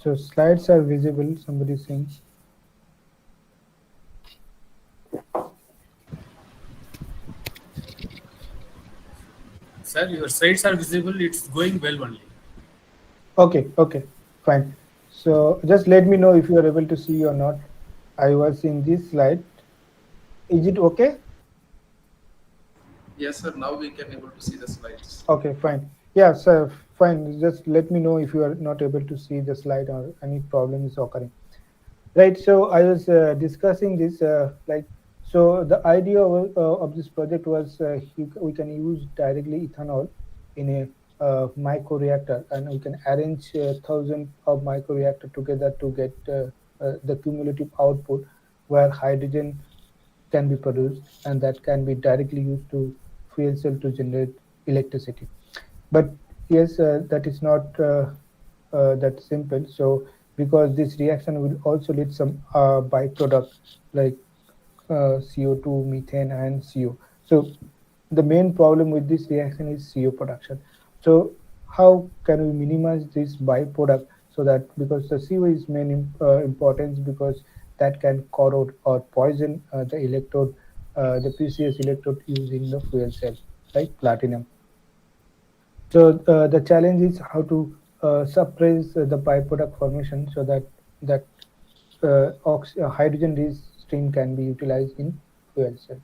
So slides are visible, somebody saying. Sir, your slides are visible. It's going well only. Okay, fine. So just let me know if you are able to see or not. I was in this slide. Is it okay? Yes, sir. Now we can able to see the slides. Okay, fine. Yeah, sir, fine. Just let me know if you are not able to see the slide or any problem is occurring. Right. So I was discussing this so the idea of this project was we can use directly ethanol in a micro reactor, and we can arrange 1,000 of micro reactor together to get the cumulative output where hydrogen can be produced, and that can be directly used to fuel cell to generate electricity. But yes, that is not that simple. So because this reaction will also lead some byproduct like CO2, methane, and CO. So the main problem with this reaction is CO production. So how can we minimize this byproduct so that, because the CO is main importance, because that can corrode or poison the electrode, the precious electrode used in the fuel cell, like platinum. So the challenge is how to suppress the byproduct formation so that hydrogen stream can be utilized in fuel cell.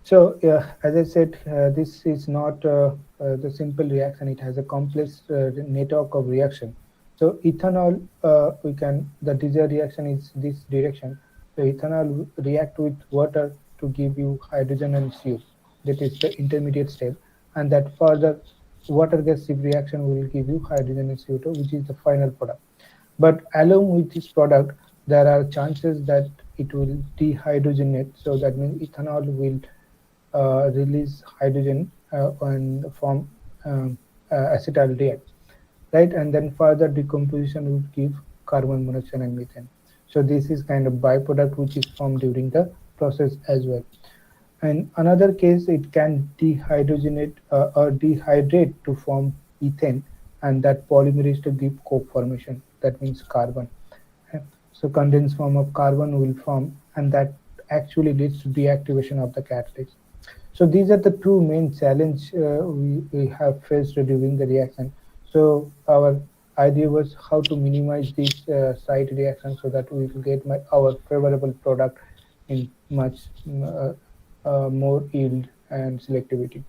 So, as I said, this is not the simple reaction. It has a complex network of reaction. So, ethanol, the desired reaction is this direction. So, ethanol will react with water to give you hydrogen and CO. That is the intermediate step. And that further water gas ship reaction will give you hydrogen and CO2, which is the final product. But along with this product, there are chances that it will dehydrogenate. So, that means ethanol will release hydrogen and form acetaldehyde, right? And then further decomposition would give carbon monoxide and methane. So this is kind of byproduct which is formed during the process as well. And another case, it can dehydrogenate or dehydrate to form ethane, and that polymerase to give coke formation. That means carbon. So condensed form of carbon will form, and that actually leads to deactivation of the catalyst. So these are the two main challenge we have faced during the reaction. So our idea was how to minimize these side reactions so that we will get our favorable product in much more yield and selectivity.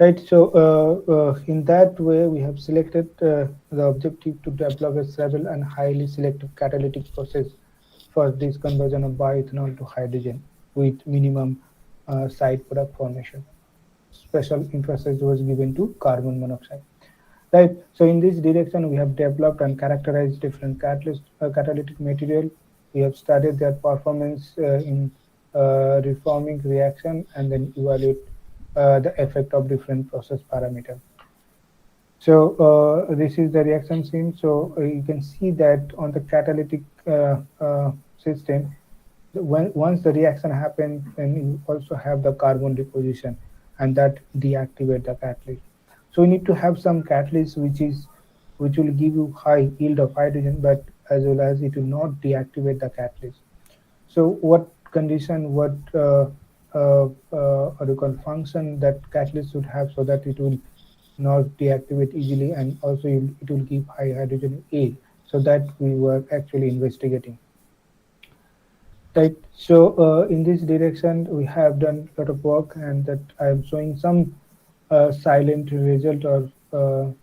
Right. So in that way, we have selected the objective to develop a stable and highly selective catalytic process for this conversion of bioethanol to hydrogen with minimum side product formation. Special emphasis was given to carbon monoxide. Right. So in this direction, we have developed and characterized different catalytic material. We have studied their performance in reforming reaction and then evaluate the effect of different process parameters. So this is the reaction scene. So you can see that on the catalytic system, once the reaction happens, then you also have the carbon deposition, and that deactivate the catalyst. So we need to have some catalyst which will give you high yield of hydrogen, but as well as it will not deactivate the catalyst. So what condition, what or you call function that catalyst should have so that it will not deactivate easily, and also it will give high hydrogen yield. So that we were actually investigating. Right. So in this direction, we have done a lot of work, and that I am showing some silent result or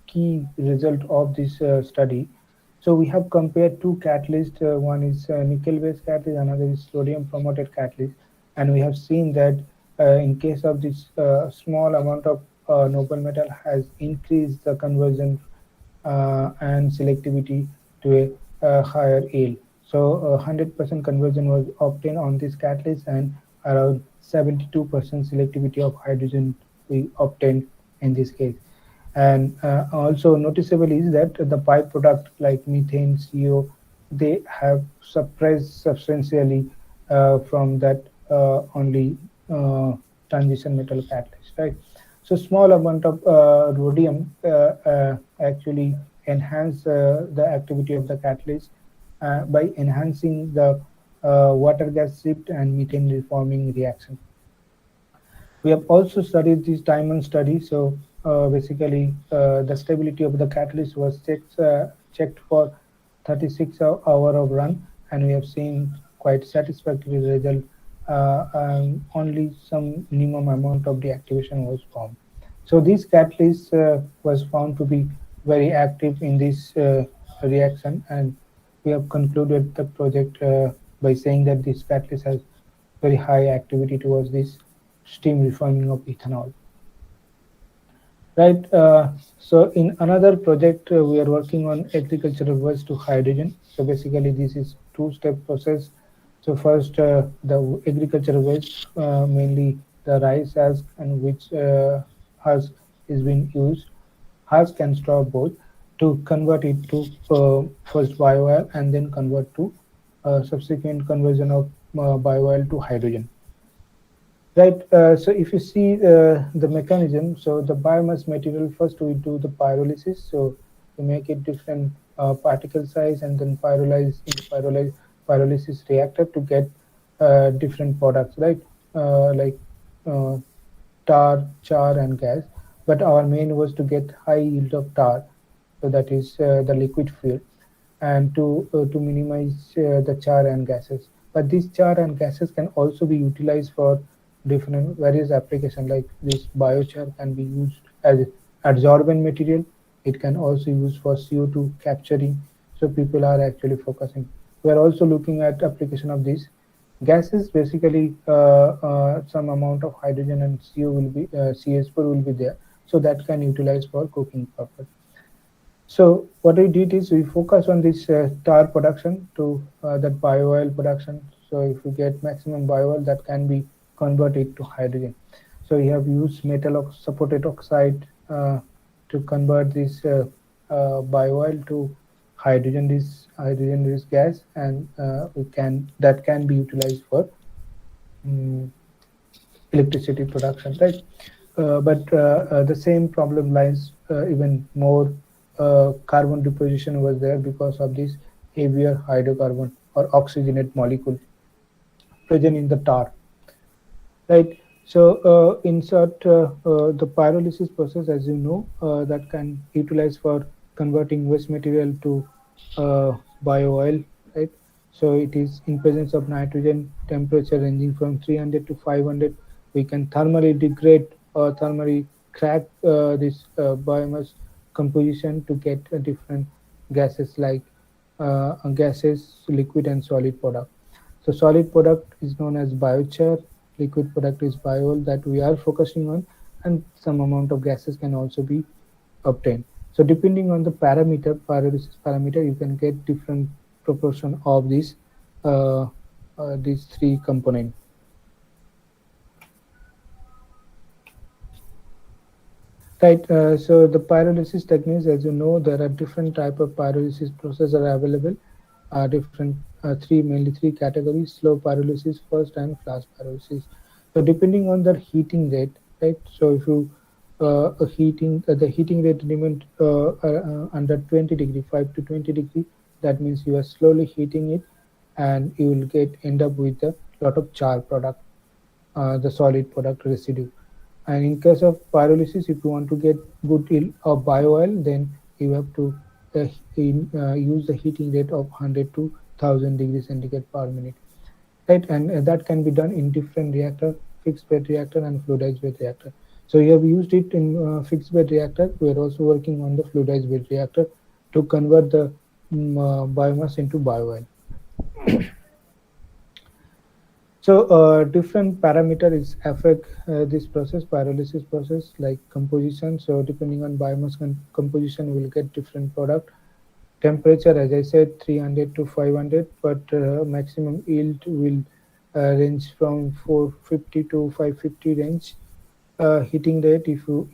key result of this study. So we have compared two catalysts. One is nickel-based catalyst, another is sodium-promoted catalyst, and we have seen that in case of this small amount of noble metal has increased the conversion and selectivity to a higher yield. So 100% conversion was obtained on this catalyst, and around 72% selectivity of hydrogen we obtained in this case. And also noticeable is that the byproduct like methane, CO, they have suppressed substantially from that only transition metal catalyst, right? So small amount of rhodium actually enhance the activity of the catalyst by enhancing the water gas shift and methane reforming reaction. We have also studied this diamond study. So basically, the stability of the catalyst was checked for 36 hour of run, and we have seen quite satisfactory result. Only some minimum amount of deactivation was found. So this catalyst was found to be very active in this reaction, and we have concluded the project by saying that this catalyst has very high activity towards this steam reforming of ethanol. Right. So in another project, we are working on agricultural waste to hydrogen. So basically, this is two-step process. So first, the agricultural waste, mainly the rice husk, and which husk is being used, husk and straw both, to convert it to first bio-oil and then convert to subsequent conversion of bio-oil to hydrogen. Right. So if you see the mechanism, so the biomass material, first we do the pyrolysis. So we make it different particle size and then pyrolyze in pyrolysis reactor to get different products, right? Like tar, char, and gas. But our main was to get high yield of tar, so that is the liquid fuel, and to minimize the char and gases. But these char and gases can also be utilized for different various applications. Like this biochar can be used as adsorbent material. It can also use for CO2 capturing. So people are actually focusing. We are also looking at application of these gases. Basically, some amount of hydrogen and CO will be CH4 will be there, so that can utilize for cooking purpose. So what we did is we focus on this tar production to that bio oil production. So if we get maximum bio oil, that can be converted to hydrogen. So we have used metal supported oxide to convert this bio oil to hydrogen. This gas, and we can that can be utilized for um, electricity production, right? But the same problem lies even more. Carbon deposition was there because of this heavier hydrocarbon or oxygenate molecule present in the tar, right? So in short, the pyrolysis process, as you know, that can utilize for converting waste material to bio oil, right? So it is in presence of nitrogen, temperature ranging from 300 to 500. We can thermally degrade or thermally crack this biomass composition to get different gases like gases, liquid and solid product. So solid product is known as biochar, liquid product is biol that we are focusing on, and some amount of gases can also be obtained. So depending on the parameter, pyrolysis parameter, you can get different proportion of these three components. Right. So the pyrolysis techniques, as you know, there are different type of pyrolysis processes are available. Different mainly three categories: slow pyrolysis first and flash pyrolysis. So depending on the heating rate, right? So if you the heating rate remain under 20 degree, 5 to 20 degree, that means you are slowly heating it, and you will end up with a lot of char product, the solid product residue. And in case of pyrolysis, if you want to get good yield of bio oil, then you have to use the heating rate of 100 to 1000 degrees centigrade per minute, right? And that can be done in different reactor, fixed bed reactor and fluidized bed reactor. So you have used it in fixed bed reactor. We are also working on the fluidized bed reactor to convert the biomass into bio oil. So different parameters affect this process, pyrolysis process, like composition. So depending on biomass composition, we'll get different product. Temperature, as I said, 300 to 500, but maximum yield will range from 450 to 550 range. Heating rate, if you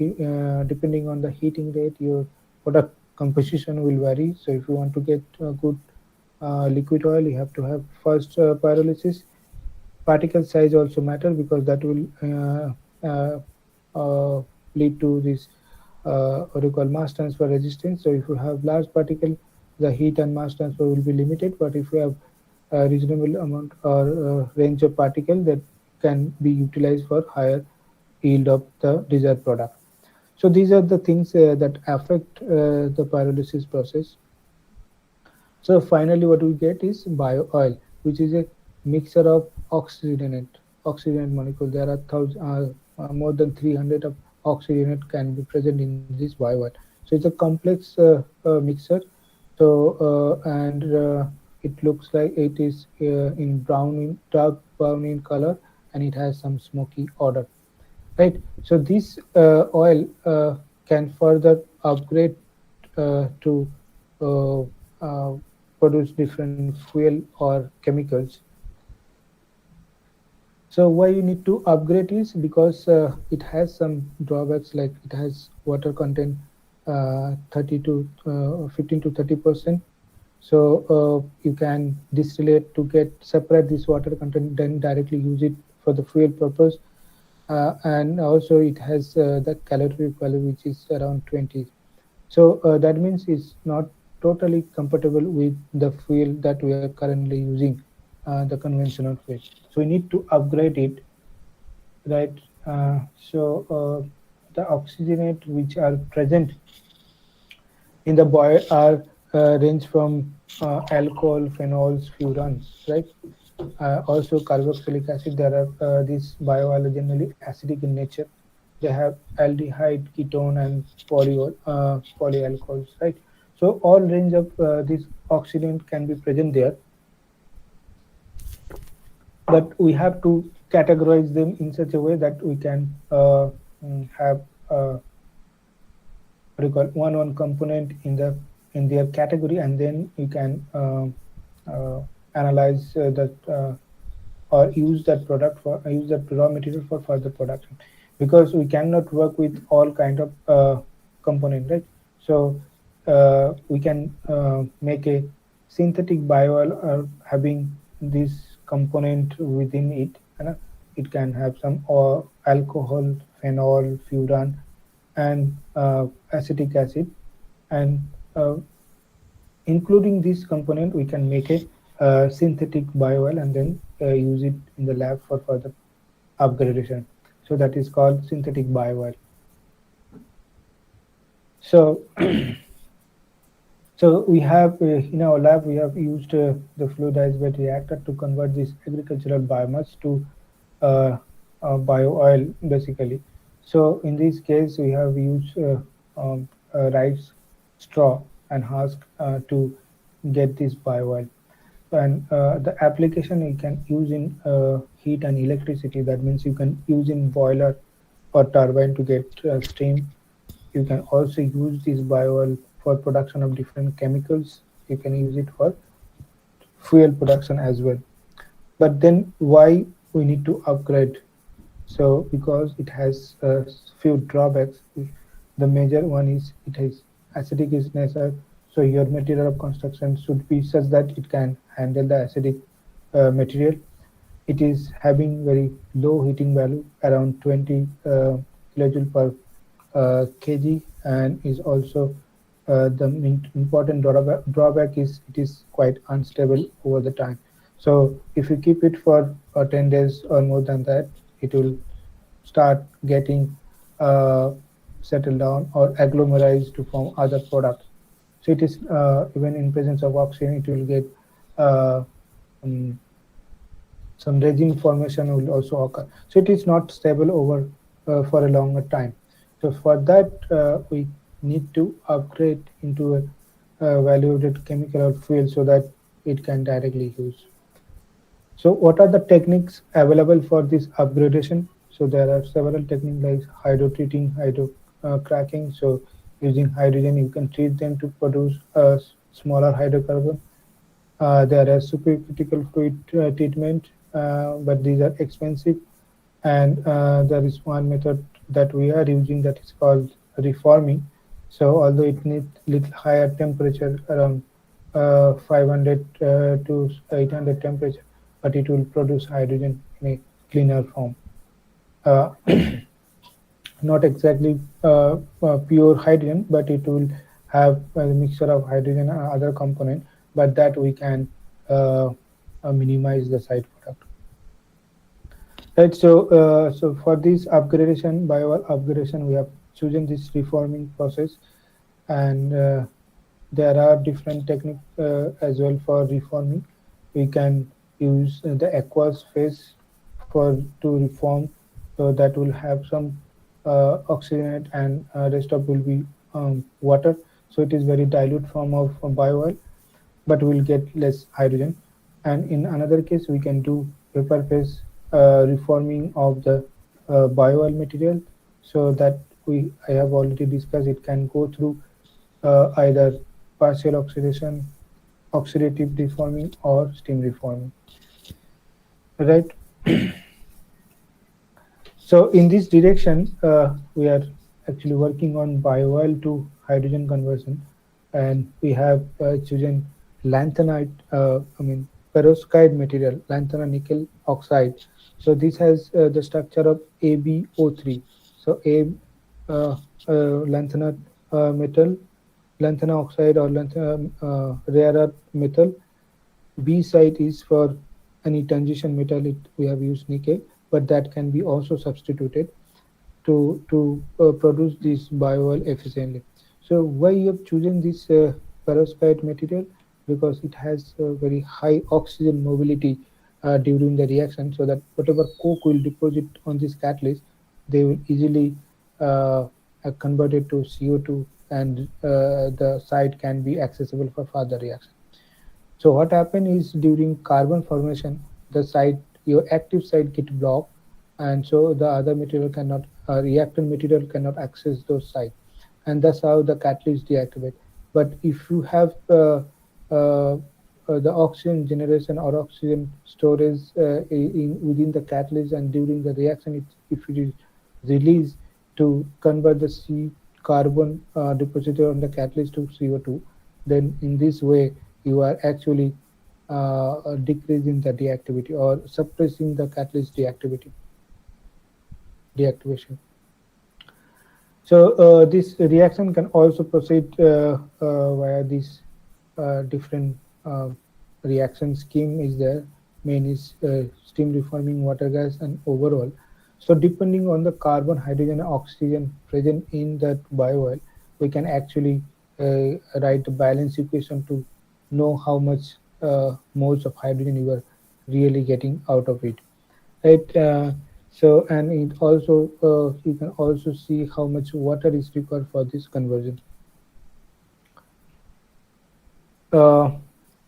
depending on the heating rate, your product composition will vary. So if you want to get good liquid oil, you have to have first pyrolysis. Particle size also matter because that will lead to this what you call mass transfer resistance. So if you have large particle, the heat and mass transfer will be limited. But if you have a reasonable amount or range of particle, that can be utilized for higher yield of the desired product. So these are the things that affect the pyrolysis process. So finally, what we get is bio oil, which is a mixture of oxygenate molecule. There are more than 300 of oxygenate can be present in this bio oil. So it's a complex mixture. So it looks like it is in dark brown in color, and it has some smoky odor, right? So this oil can further upgrade to uh, uh, produce different fuel or chemicals. So why you need to upgrade is because it has some drawbacks, like it has water content 30 to 15 to 30%. So you can distillate to separate this water content, then directly use it for the fuel purpose. And also it has the calorific value, which is around 20. So that means it's not totally compatible with the fuel that we are currently using, the conventional fuel. So we need to upgrade it, right? The oxygenate which are present in the boil are range from alcohol, phenols, furans, right? Also carboxylic acid, there are these bioallogenically acidic in nature. They have aldehyde, ketone, and polyalcohols, right? So all range of these oxidant can be present there, but we have to categorize them in such a way that we can have what do you call one component in their category, and then you can analyze that or use that product for use that raw material for further production, because we cannot work with all kind of component, right? So we can make a synthetic bioil having this component within it, and it can have some alcohol, phenol, furan, and acetic acid, and including this component we can make a synthetic bioil and then use it in the lab for further upgradation. So that is called synthetic bioil. So so we have in our lab we have used the fluidized bed reactor to convert this agricultural biomass to bio oil basically. So in this case we have used rice straw and husk to get this bio oil. And the application you can use in heat and electricity. That means you can use in boiler or turbine to get steam. You can also use this bioil for production of different chemicals. You can use it for fuel production as well. But then why we need to upgrade? So because it has a few drawbacks. The major one is it has acidic nature. So your material of construction should be such that it can handle the acidic material. It is having very low heating value, around 20 kilojoule per kg, and is also the important drawback is it is quite unstable over the time. So if you keep it for 10 days or more than that, it will start getting settled down or agglomerized to form other products. So it is even in presence of oxygen, it will get some resin formation will also occur. So it is not stable over for a longer time. So for that, we need to upgrade into a value-added chemical or fuel so that it can directly use. So what are the techniques available for this upgradation? So there are several techniques like hydrotreating, cracking. So using hydrogen, you can treat them to produce a smaller hydrocarbon. There are supercritical fluid treatment, but these are expensive. And there is one method that we are using that is called reforming. So although it needs little higher temperature, around 500 to 800 temperature, but it will produce hydrogen in a cleaner form. Not exactly pure hydrogen, but it will have a mixture of hydrogen and other component, but that we can minimize the side product. Right, so for this upgradation, bio upgradation, we have chosen this reforming process, and there are different techniques as well for reforming. We can use the aqueous phase to reform, so that will have some oxygenate, and rest of will be water. So it is very dilute form of bio oil, but we will get less hydrogen. And in another case, we can do vapor phase reforming of the bio oil material, so that I have already discussed it can go through either partial oxidation, oxidative deforming, or steam reforming. Right. So in this direction, we are actually working on bio oil to hydrogen conversion, and we have chosen lanthanide, perovskite material, lanthanide nickel oxide. So this has the structure of AbO3. So lanthanide metal, lanthanide oxide, or rare earth metal. B site is for any transition metal. We have used nickel, but that can be also substituted to produce this bio oil efficiently. So why you have chosen this perovskite material? Because it has a very high oxygen mobility during the reaction, so that whatever coke will deposit on this catalyst, they will easily convert it to CO2, and the site can be accessible for further reaction. So what happens is during carbon formation, the site, your active site get blocked, and so the other material cannot, reactant material cannot access those sites, and that's how the catalyst deactivate. But if you have the oxygen generation or oxygen storage within the catalyst, and during the reaction, if it is released to convert the C carbon deposited on the catalyst to CO2, then in this way you are actually decreasing the deactivity or suppressing the catalyst deactivation. So this reaction can also proceed via this different reaction scheme is there. Main is steam reforming, water gas, and overall. So depending on the carbon, hydrogen, and oxygen present in that bio-oil, we can actually write the balance equation to know how much moles of hydrogen you are really getting out of it, right? So, and it also you can also see how much water is required for this conversion.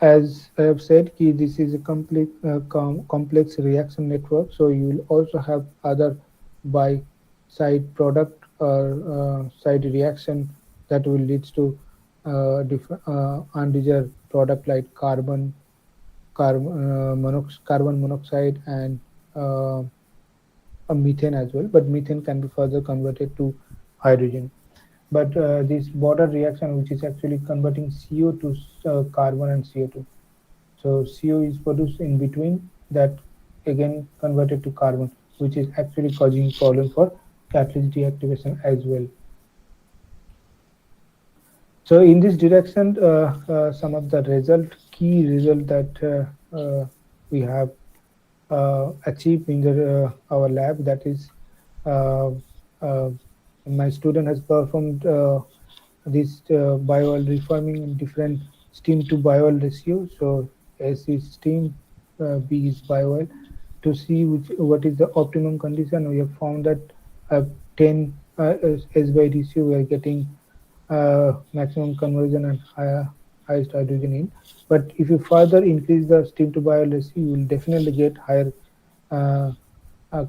As I have said, this is a complex reaction network. So you will also have other by side product or side reaction that will lead to undesired product like carbon monoxide, and methane as well. But methane can be further converted to hydrogen. But this border reaction, which is actually converting CO to carbon and CO2. So CO is produced in between, that again converted to carbon, which is actually causing problem for catalyst deactivation as well. So in this direction, some of the key result that we have achieved in our lab, that is my student has performed this bio-oil reforming in different steam to bio-oil ratio. So S is steam, B is bio-oil. To see what is the optimum condition, we have found that 10 S by ratio, we are getting maximum conversion and highest hydrogen in. But if you further increase the steam to bio-oil ratio, you will definitely get higher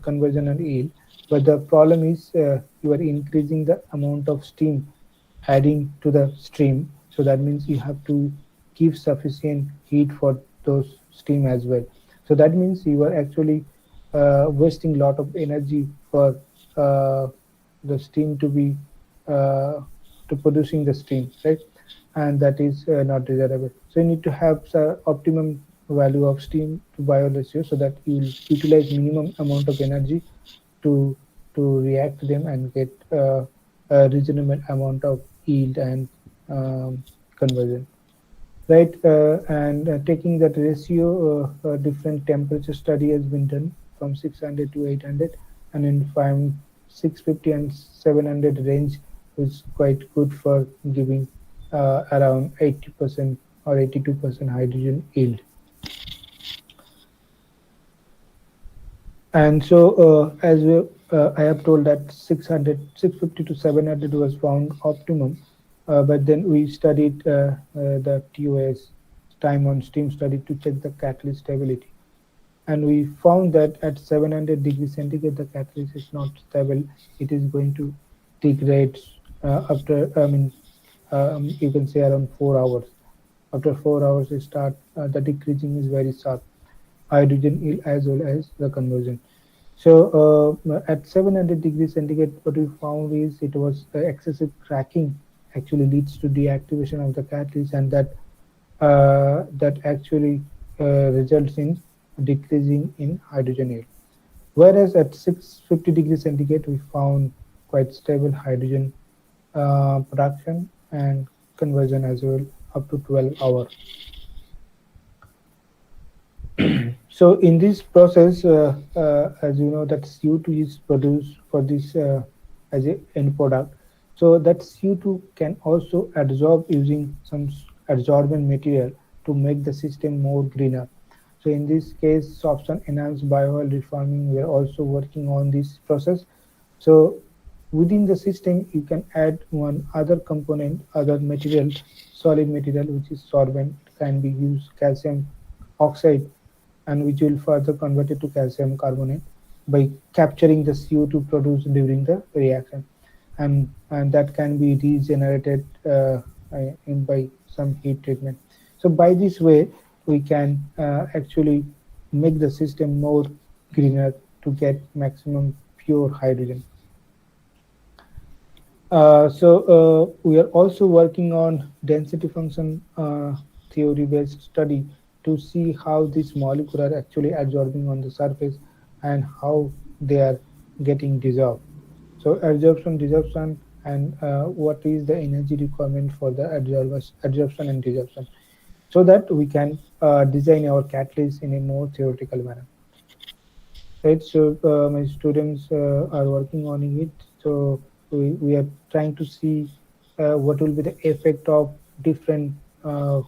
conversion and yield. But the problem is you are increasing the amount of steam adding to the stream. So that means you have to give sufficient heat for those steam as well. So that means you are actually wasting a lot of energy for the steam to be to producing the steam, right? And that is not desirable. So you need to have optimum value of steam to bio ratio, so that you will utilize minimum amount of energy to react them and get a reasonable amount of yield and conversion, right? And taking that ratio, different temperature study has been done from 600 to 800, and in 650 and 700 range is quite good for giving around 80% or 82% hydrogen yield. And so as I have told that 650 to 700 was found optimum, but then we studied the TOS, time on steam study, to check the catalyst stability. And we found that at 700 degrees centigrade, the catalyst is not stable. It is going to degrade after, you can say around 4 hours. After 4 hours, it start the decreasing is very sharp. Hydrogen yield as well as the conversion. So at 700 degrees centigrade, what we found is it was excessive cracking actually leads to deactivation of the catalyst, and that actually results in decreasing in hydrogen yield. Whereas at 650 degrees centigrade, we found quite stable hydrogen production and conversion as well, up to 12 hours. So in this process, as you know, that CO2 is produced for this as a end product. So that CO2 can also absorb using some adsorbent material to make the system more greener. So in this case, soft enhanced biooil reforming, we are also working on this process. So within the system, you can add one other component, other material, solid material, which is sorbent. It can be used calcium oxide, and which will further convert it to calcium carbonate by capturing the CO2 produced during the reaction, and that can be regenerated by some heat treatment. So by this way, we can actually make the system more greener to get maximum pure hydrogen. We are also working on density function theory-based study to see how these molecules are actually absorbing on the surface and how they are getting dissolved. So absorption, and what is the energy requirement for the absorption and desorption, so that we can design our catalyst in a more theoretical manner. Right, so my students are working on it. So we are trying to see what will be the effect of different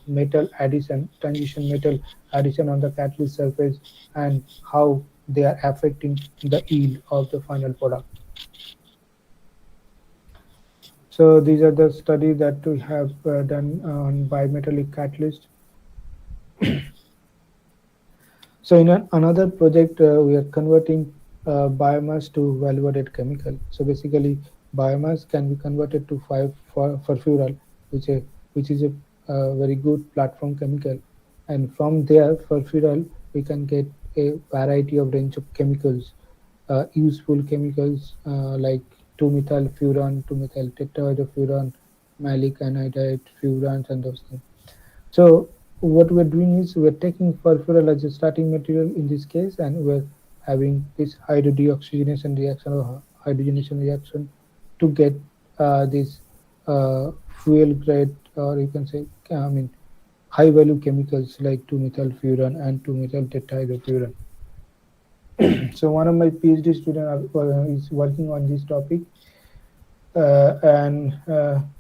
metal addition, transition metal addition on the catalyst surface, and how they are affecting the yield of the final product. So these are the studies that we have done on bimetallic catalyst. So in another project, we are converting biomass to value-added chemical. So basically, biomass can be converted to for fuel, which is a very good platform chemical, and from there, for fuel, we can get a variety of range of chemicals, useful chemicals like 2-methyl-furan, 2-methyl-tetrahydrofuran, malic anhydride, furans, and those things. So what we're doing is we're taking furfural as a starting material in this case, and we're having this hydrodeoxygenation reaction or hydrogenation reaction to get this fuel grade, or you can say, high value chemicals like 2-methyl-furan and 2-methyl-tetrahydrofuran. So one of my PhD students is working on this topic. And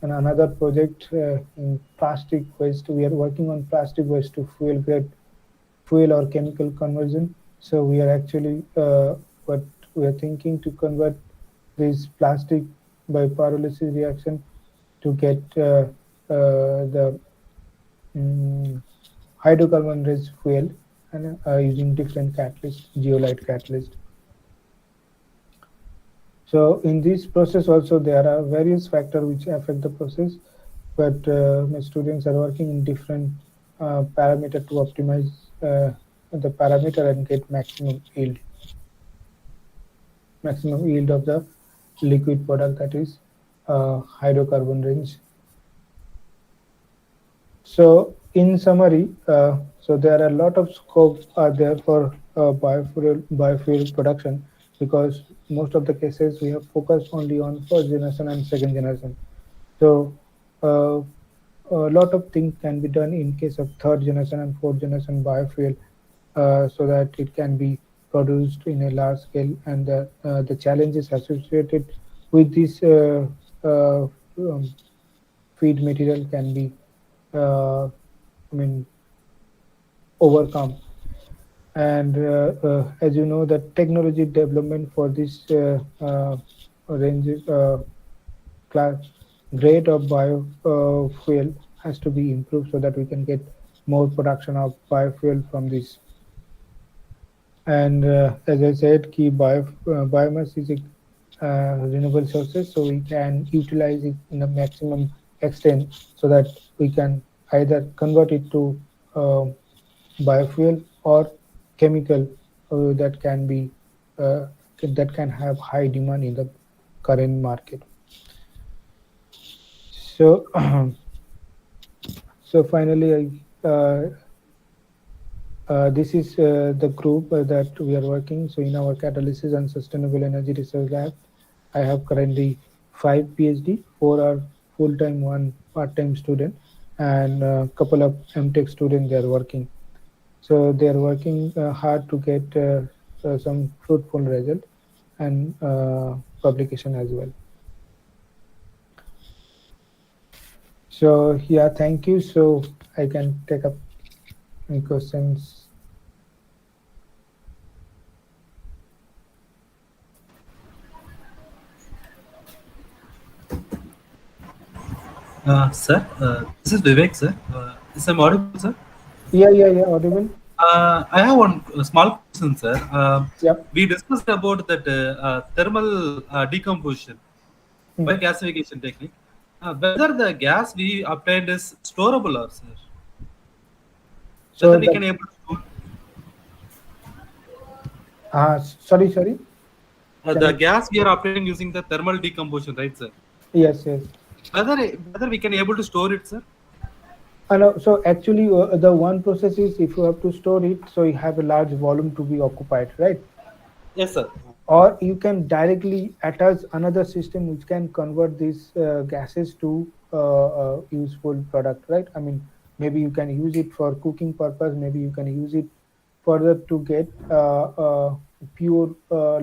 another project in plastic waste, we are working on plastic waste to fuel grade fuel or chemical conversion. So we are actually what we are thinking to convert this plastic by pyrolysis reaction to get the hydrocarbon rich fuel, and using different catalyst, zeolite catalyst. So in this process also there are various factors which affect the process, but my students are working in different parameter to optimize the parameter and get maximum yield of the liquid product, that is hydrocarbon range. So in summary, so there are a lot of scope are there for biofuel production, because most of the cases we have focused only on first generation and second generation. So a lot of things can be done in case of third generation and fourth generation biofuel, so that it can be produced in a large scale, and the challenges associated with this feed material can be overcome. And as you know, the technology development for this range class grade of biofuel has to be improved, so that we can get more production of biofuel from this. And as I said, key biomass is a renewable sources, so we can utilize it in a maximum extent, so that we can either convert it to biofuel or chemical that can be that can have high demand in the current market. So so finally, this is the group that we are working. So in our catalysis and sustainable energy research lab, I have currently 5 PhD, 4 are full-time, 1 part-time student, and a couple of MTech students. They are working. So they are working hard to get some fruitful result and publication as well. So yeah, thank you. So I can take up any questions. Sir, this is Vivek, sir. Is I'm audible, sir? Yeah, audible. I have one small question, sir. Yep. We discussed about that thermal decomposition by Mhm. gasification technique. Whether the gas we obtained is storable or, sir, whether So we can the able to store sorry. Can the you? gas we are obtaining using the thermal decomposition, right, sir? Yes. Whether we can able to store it, sir? So actually, the one process is if you have to store it, so you have a large volume to be occupied, right? Yes, sir. Or you can directly attach another system which can convert these gases to useful product, right? I mean, maybe you can use it for cooking purpose, maybe you can use it further to get pure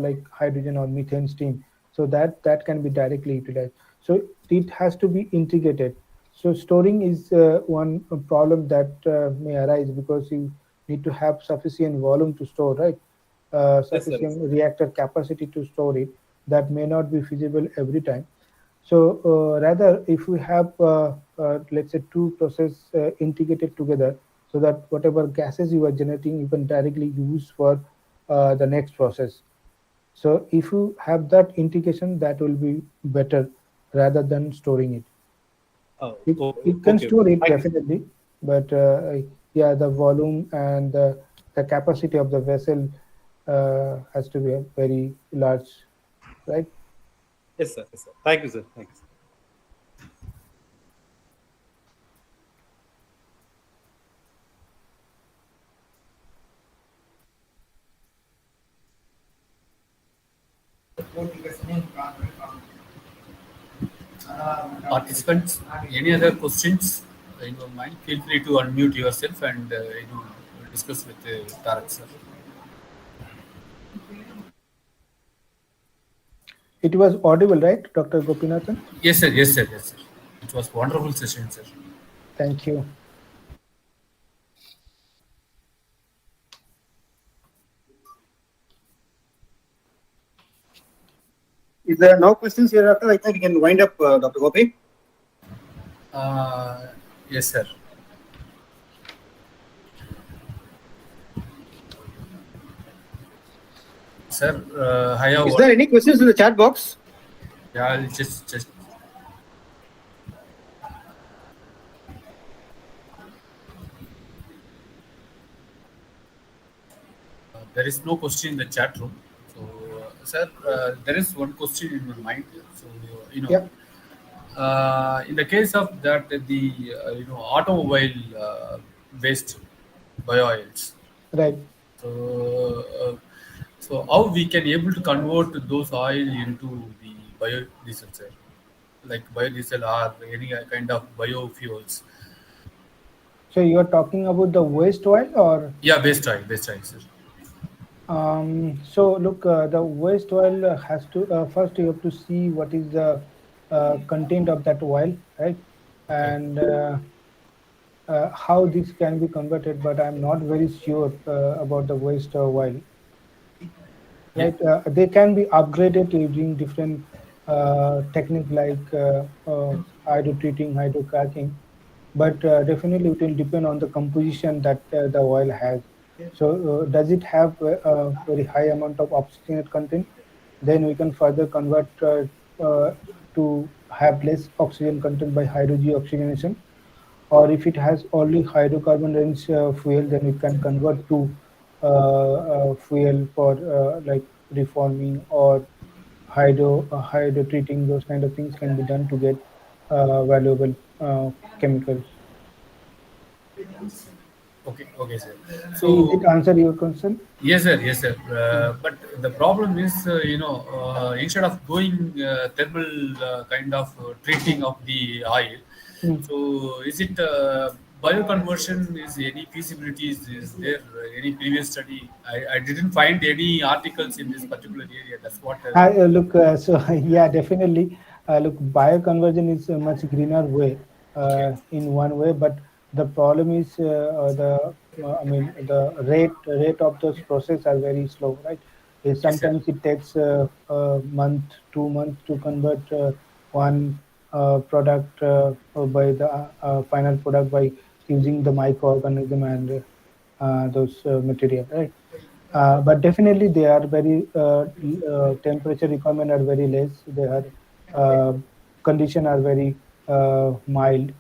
like hydrogen or methane steam, so that can be directly utilized. So it has to be integrated. So storing is one problem that may arise because you need to have sufficient volume to store, right? Yes, sir. Sufficient reactor capacity to store it. That may not be feasible every time. So rather, if we have let's say two process integrated together, so that whatever gases you are generating, you can directly use for the next process. So if you have that integration, that will be better rather than storing it. Oh, You can okay. store it Thank you, sir. definitely, but yeah, the volume and the capacity of the vessel has to be a very large, right? Yes, sir. Yes, sir. Thank you, sir. Thank you, sir. Participants, any other questions in your mind? Feel free to unmute yourself and discuss with Tarak sir. It was audible, right, Dr. Gopinathan? Yes, sir. Yes, sir. Yes, sir. It was wonderful session, sir. Thank you. If there are no questions hereafter, I think we can wind up, Dr. Gopi. Yes, sir. Sir, I have. Is there any questions in the chat box? Yeah, I'll just. There is no question in the chat room. So, sir, there is one question in my mind. So, Yeah. In the case of that, the automobile waste bio-oils. Right. So how we can able to convert those oil into the biodiesel, sir? Like biodiesel or any kind of biofuels. So you are talking about the waste oil, or? Yeah, waste oil, sir. So look, the waste oil has to first you have to see what is the content of that oil, right? Okay. And how this can be converted, but I'm not very sure about the waste oil. Yeah. Right, they can be upgraded using different technique like hydro treating, hydrocracking, but definitely it will depend on the composition that the oil has. So does it have a very high amount of oxygenate content? Then we can further convert to have less oxygen content by hydrogen or if it has only hydrocarbon range fuel, then we can convert to fuel for like reforming or hydro treating. Those kind of things can be done to get valuable chemicals. Okay, sir. Is it So answer your concern? yes, sir. Yes, sir. But the problem is, instead of doing thermal kind of treating of the oil, Mm. so is it bioconversion? Is any feasibility? Is there any previous study? I didn't find any articles in this particular area. That's what. Look, so yeah, definitely. Look, bioconversion is a much greener way Okay. in one way, but the problem is I mean, the rate of those process are very slow, right? Yes, sir. Sometimes it takes a month, 2 months to convert one product by the final product by using the microorganism and those material, right? But definitely they are very temperature requirement are very less. Their condition are very mild.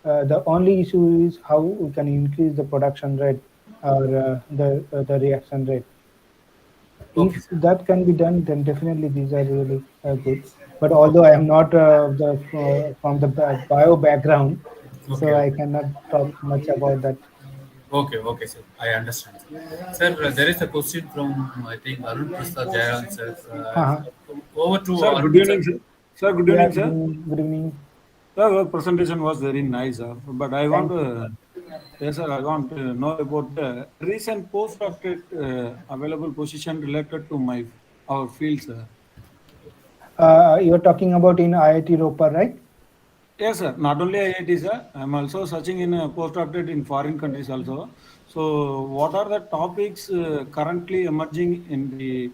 The only issue is how we can increase the production rate or the reaction rate. Okay, If sir. that can be done, then definitely these are really good. But although I am not from the bio background, so Okay, I okay. cannot talk much about that. Okay, okay, sir. I understand. Sir, there is a question from, I think, Arun Prasad Jayan, sir. Uh-huh. Over to Sir, good Arun, sir. evening, sir. Sir, good Yeah, evening, good sir. evening. Good evening. Sir, your presentation was very nice, sir. But I want Thank you. to, yes, sir, I want to know about the recent postdoctorate available position related to our field, sir. You're talking about in IIT Ropar, right? Yes, sir. Not only IIT, sir. I'm also searching in postdoctorate in foreign countries also. So, what are the topics currently emerging in the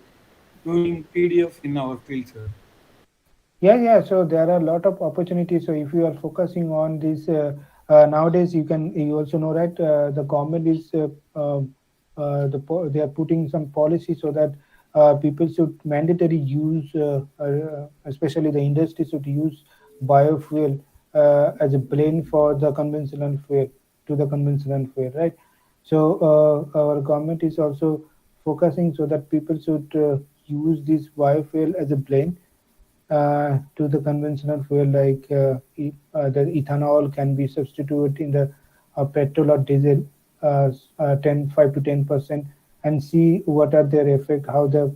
doing PDF in our field, sir? Yeah. So there are a lot of opportunities. So if you are focusing on this nowadays, you also know, right? The government is they are putting some policy so that people should mandatory use, especially the industry should use biofuel as a blend for the conventional fuel to the conventional fuel, right? So our government is also focusing so that people should use this biofuel as a blend to the conventional fuel, like the ethanol can be substituted in the petrol or diesel, 5 to 10%, and see what are their effect, how the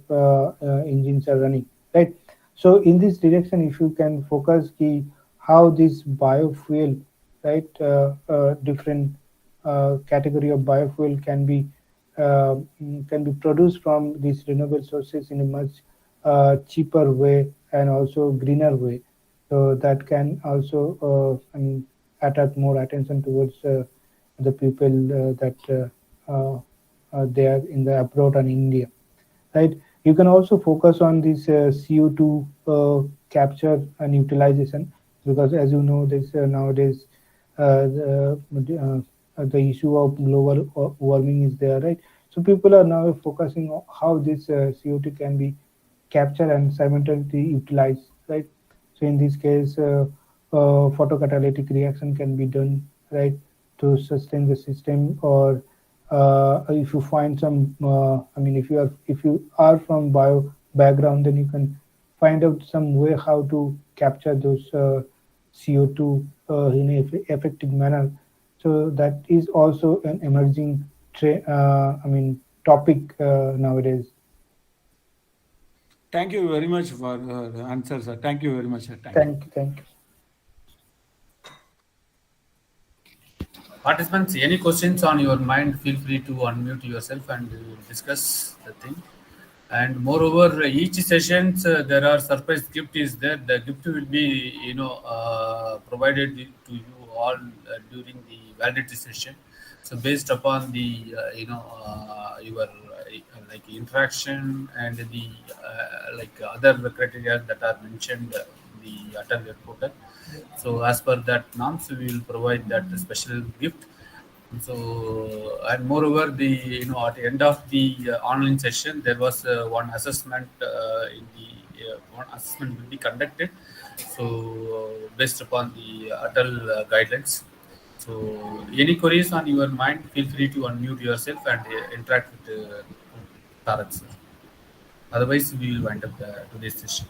engines are running, right? So in this direction, if you can focus how this biofuel, right, different category of biofuel can be produced from these renewable sources in a much cheaper way and also greener way. So that can also attract more attention towards the people that they are in the abroad and India, right? You can also focus on this CO2 capture and utilization, because as you know, this nowadays the issue of global warming is there, right? So people are now focusing on how this CO2 can be captured and simultaneously utilized, right? So in this case, photocatalytic reaction can be done, right, to sustain the system. Or if you find some, if you are from bio background, then you can find out some way how to capture those CO2 in a effective manner. So that is also an emerging topic nowadays. Thank you very much for the answer, sir. Thank you very much, sir. Thank you. Thank you. Participants, any questions on your mind, feel free to unmute yourself and we will discuss the thing. And moreover, each sessions there are surprise gift is there. The gift will be provided to you all during the validity session. So based upon the your like interaction and the like other criteria that are mentioned in the ATAL portal. So as per that norms, we will provide that special gift. So and moreover, at the end of the online session, there was one assessment one assessment will be conducted. So based upon the ATAL guidelines. So any queries on your mind, feel free to unmute yourself and interact with Tarak sir. Otherwise, we will wind up today's session.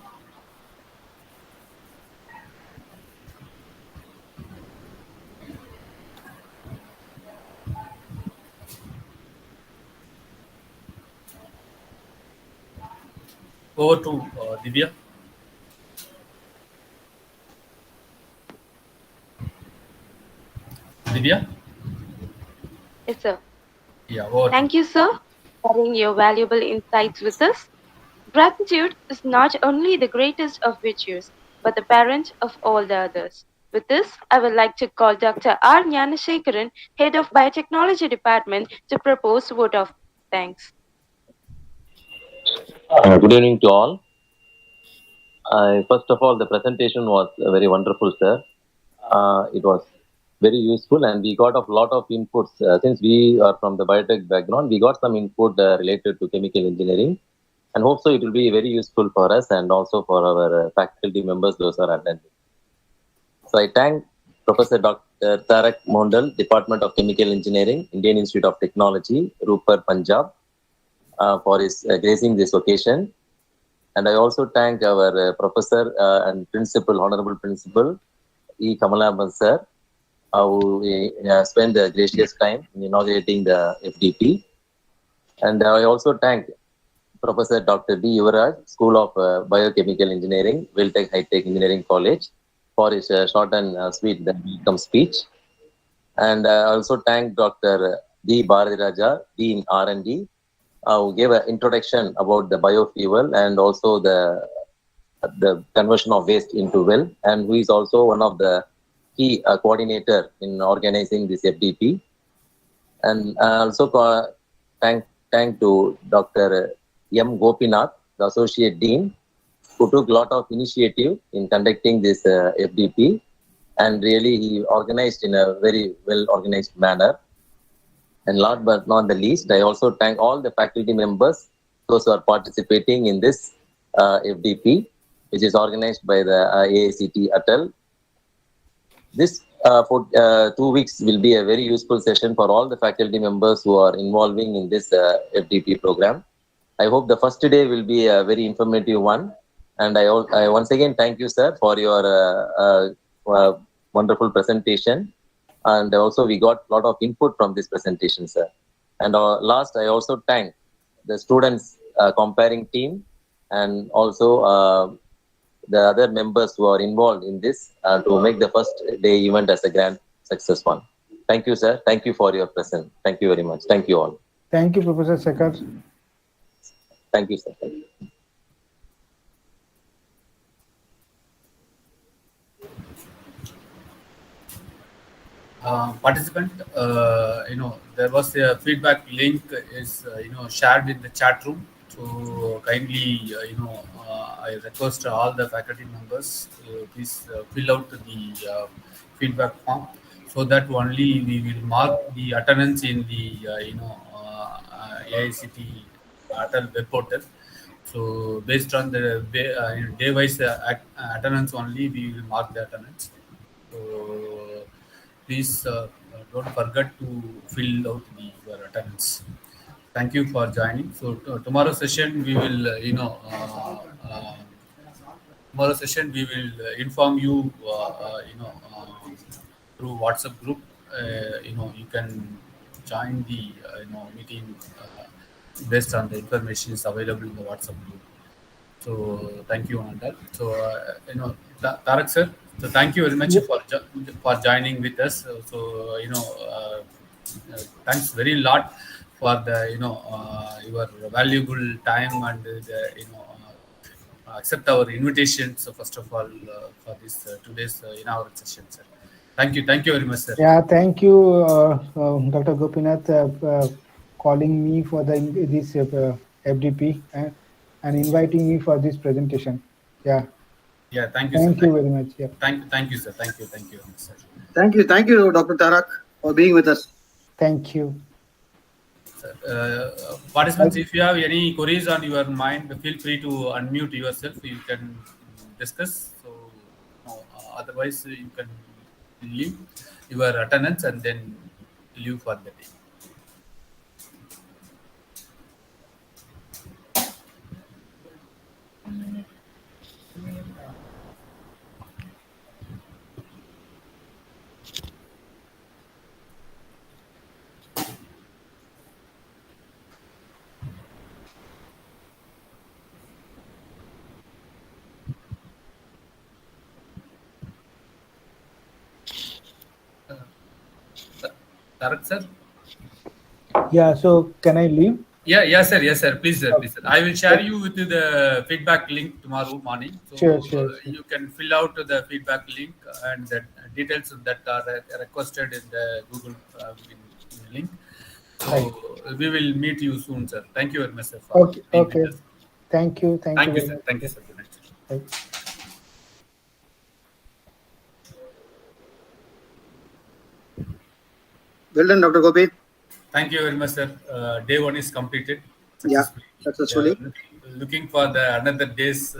Over to Divya. Divya? Yes, sir. Yeah, over to you. Thank you, sir, for sharing your valuable insights with us. Gratitude is not only the greatest of virtues, but the parent of all the others. With this, I would like to call Dr. R. Gnanashekaran, Head of Biotechnology Department, to propose vote of thanks. Good evening to all. First of all, the presentation was very wonderful, sir. It was very useful, and we got a lot of inputs. Since we are from the biotech background, we got some input related to chemical engineering, and hope so it will be very useful for us and also for our faculty members, those who are attending. So I thank Professor Dr. Tarak Mondal, Department of Chemical Engineering, Indian Institute of Technology, Rupar, Punjab, for his gracing this occasion. And I also thank our professor and principal, honorable principal, E. Kamalaban sir, who spent the gracious time in inaugurating the FDP. And I also thank Professor Dr. D. Yuvaraj, School of Biochemical Engineering, VTHT High-Tech Engineering College, for his short and sweet welcome speech. And I also thank Dr. D. Bharati Raja, Dean R&D, who gave an introduction about the biofuel and also the conversion of waste into wealth, and who is also one of the key coordinator in organizing this FDP. And also thank to Dr. M. Gopinath, the Associate Dean, who took a lot of initiative in conducting this FDP, and really he organized in a very well organized manner. And last but not the least, I also thank all the faculty members, those who are participating in this FDP, which is organized by the AICT ATAL. This for 2 weeks will be a very useful session for all the faculty members who are involving in this FDP program. I hope the first day will be a very informative one. And I once again thank you, sir, for your wonderful presentation. And also we got a lot of input from this presentation, sir. And last, I also thank the students comparing team and also the other members who are involved in this to make the first day event as a grand success one. Thank you, sir. Thank you for your presence. Thank you very much. Thank you all. Thank you, Professor Sekar. Thank you, sir. Thank you. Participant, there was a feedback link is shared in the chat room. So kindly, I request all the faculty members please fill out the feedback form, so that only we will mark the attendance in the AICT ATAL web portal. So based on the day-wise attendance only, we will mark the attendance. So please don't forget to fill out your attendance. Thank you for joining. So tomorrow session we will, tomorrow session we will inform you, through WhatsApp group. You can join the meeting based on the information is available in the WhatsApp group. So thank you on that. So Tarak sir, so thank you very much for joining with us. So thanks very lot for the your valuable time and accept our invitation. So first of all, for this today's inaugural session, sir. Thank you very much, sir. Yeah, thank you, Dr. Gopinath, calling me for this FDP and inviting me for this presentation. Yeah. Yeah, thank you. Thank sir. you very much. Yeah. Thank you, sir. Thank you very much, sir. Thank you, Dr. Tarak, for being with us. Thank you. Participants, if you have any queries on your mind, feel free to unmute yourself. You can discuss. So otherwise, you can leave your attendance and then leave for the day. Tarak sir? Yeah, so can I leave? Yes, sir. Please, sir. I will share you with the feedback link tomorrow morning. So Sure. You can fill out the feedback link and the details that are requested in the Google link. So we will meet you soon, sir. Thank you very much, sir. Okay. Thank you. Thank you, sir. Good night. Bye. Well done, Dr. Gopi. Thank you very much, sir. Day one is completed Yeah, successfully. successfully. Looking for the another days,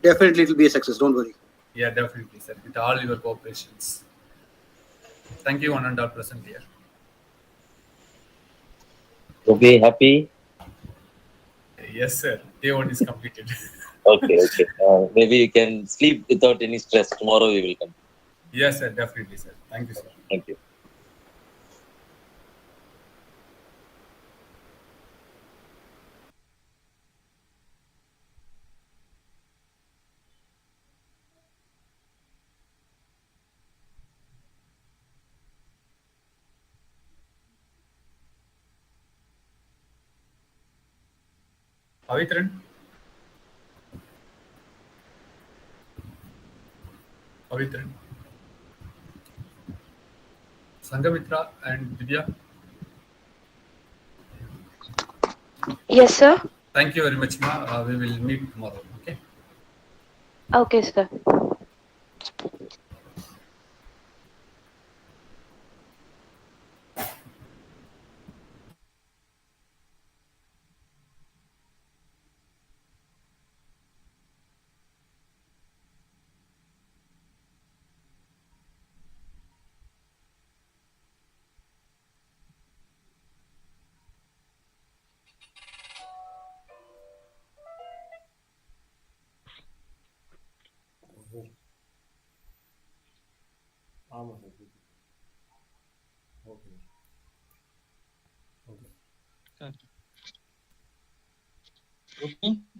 Definitely, it will be a success. Don't worry. Yeah, definitely, sir. With all your cooperations. Thank you, one and all present here. Okay, happy? Yes, sir. Day one is completed. Okay, okay. Maybe you can sleep without any stress. Tomorrow we will come. Yes, sir. Definitely, sir. Thank you, sir. Thank you. Pavitran? Pavitran? Sangamitra and Vidya? Yes, sir. Thank you very much, ma. We will meet tomorrow. Okay. Okay, sir. Okay.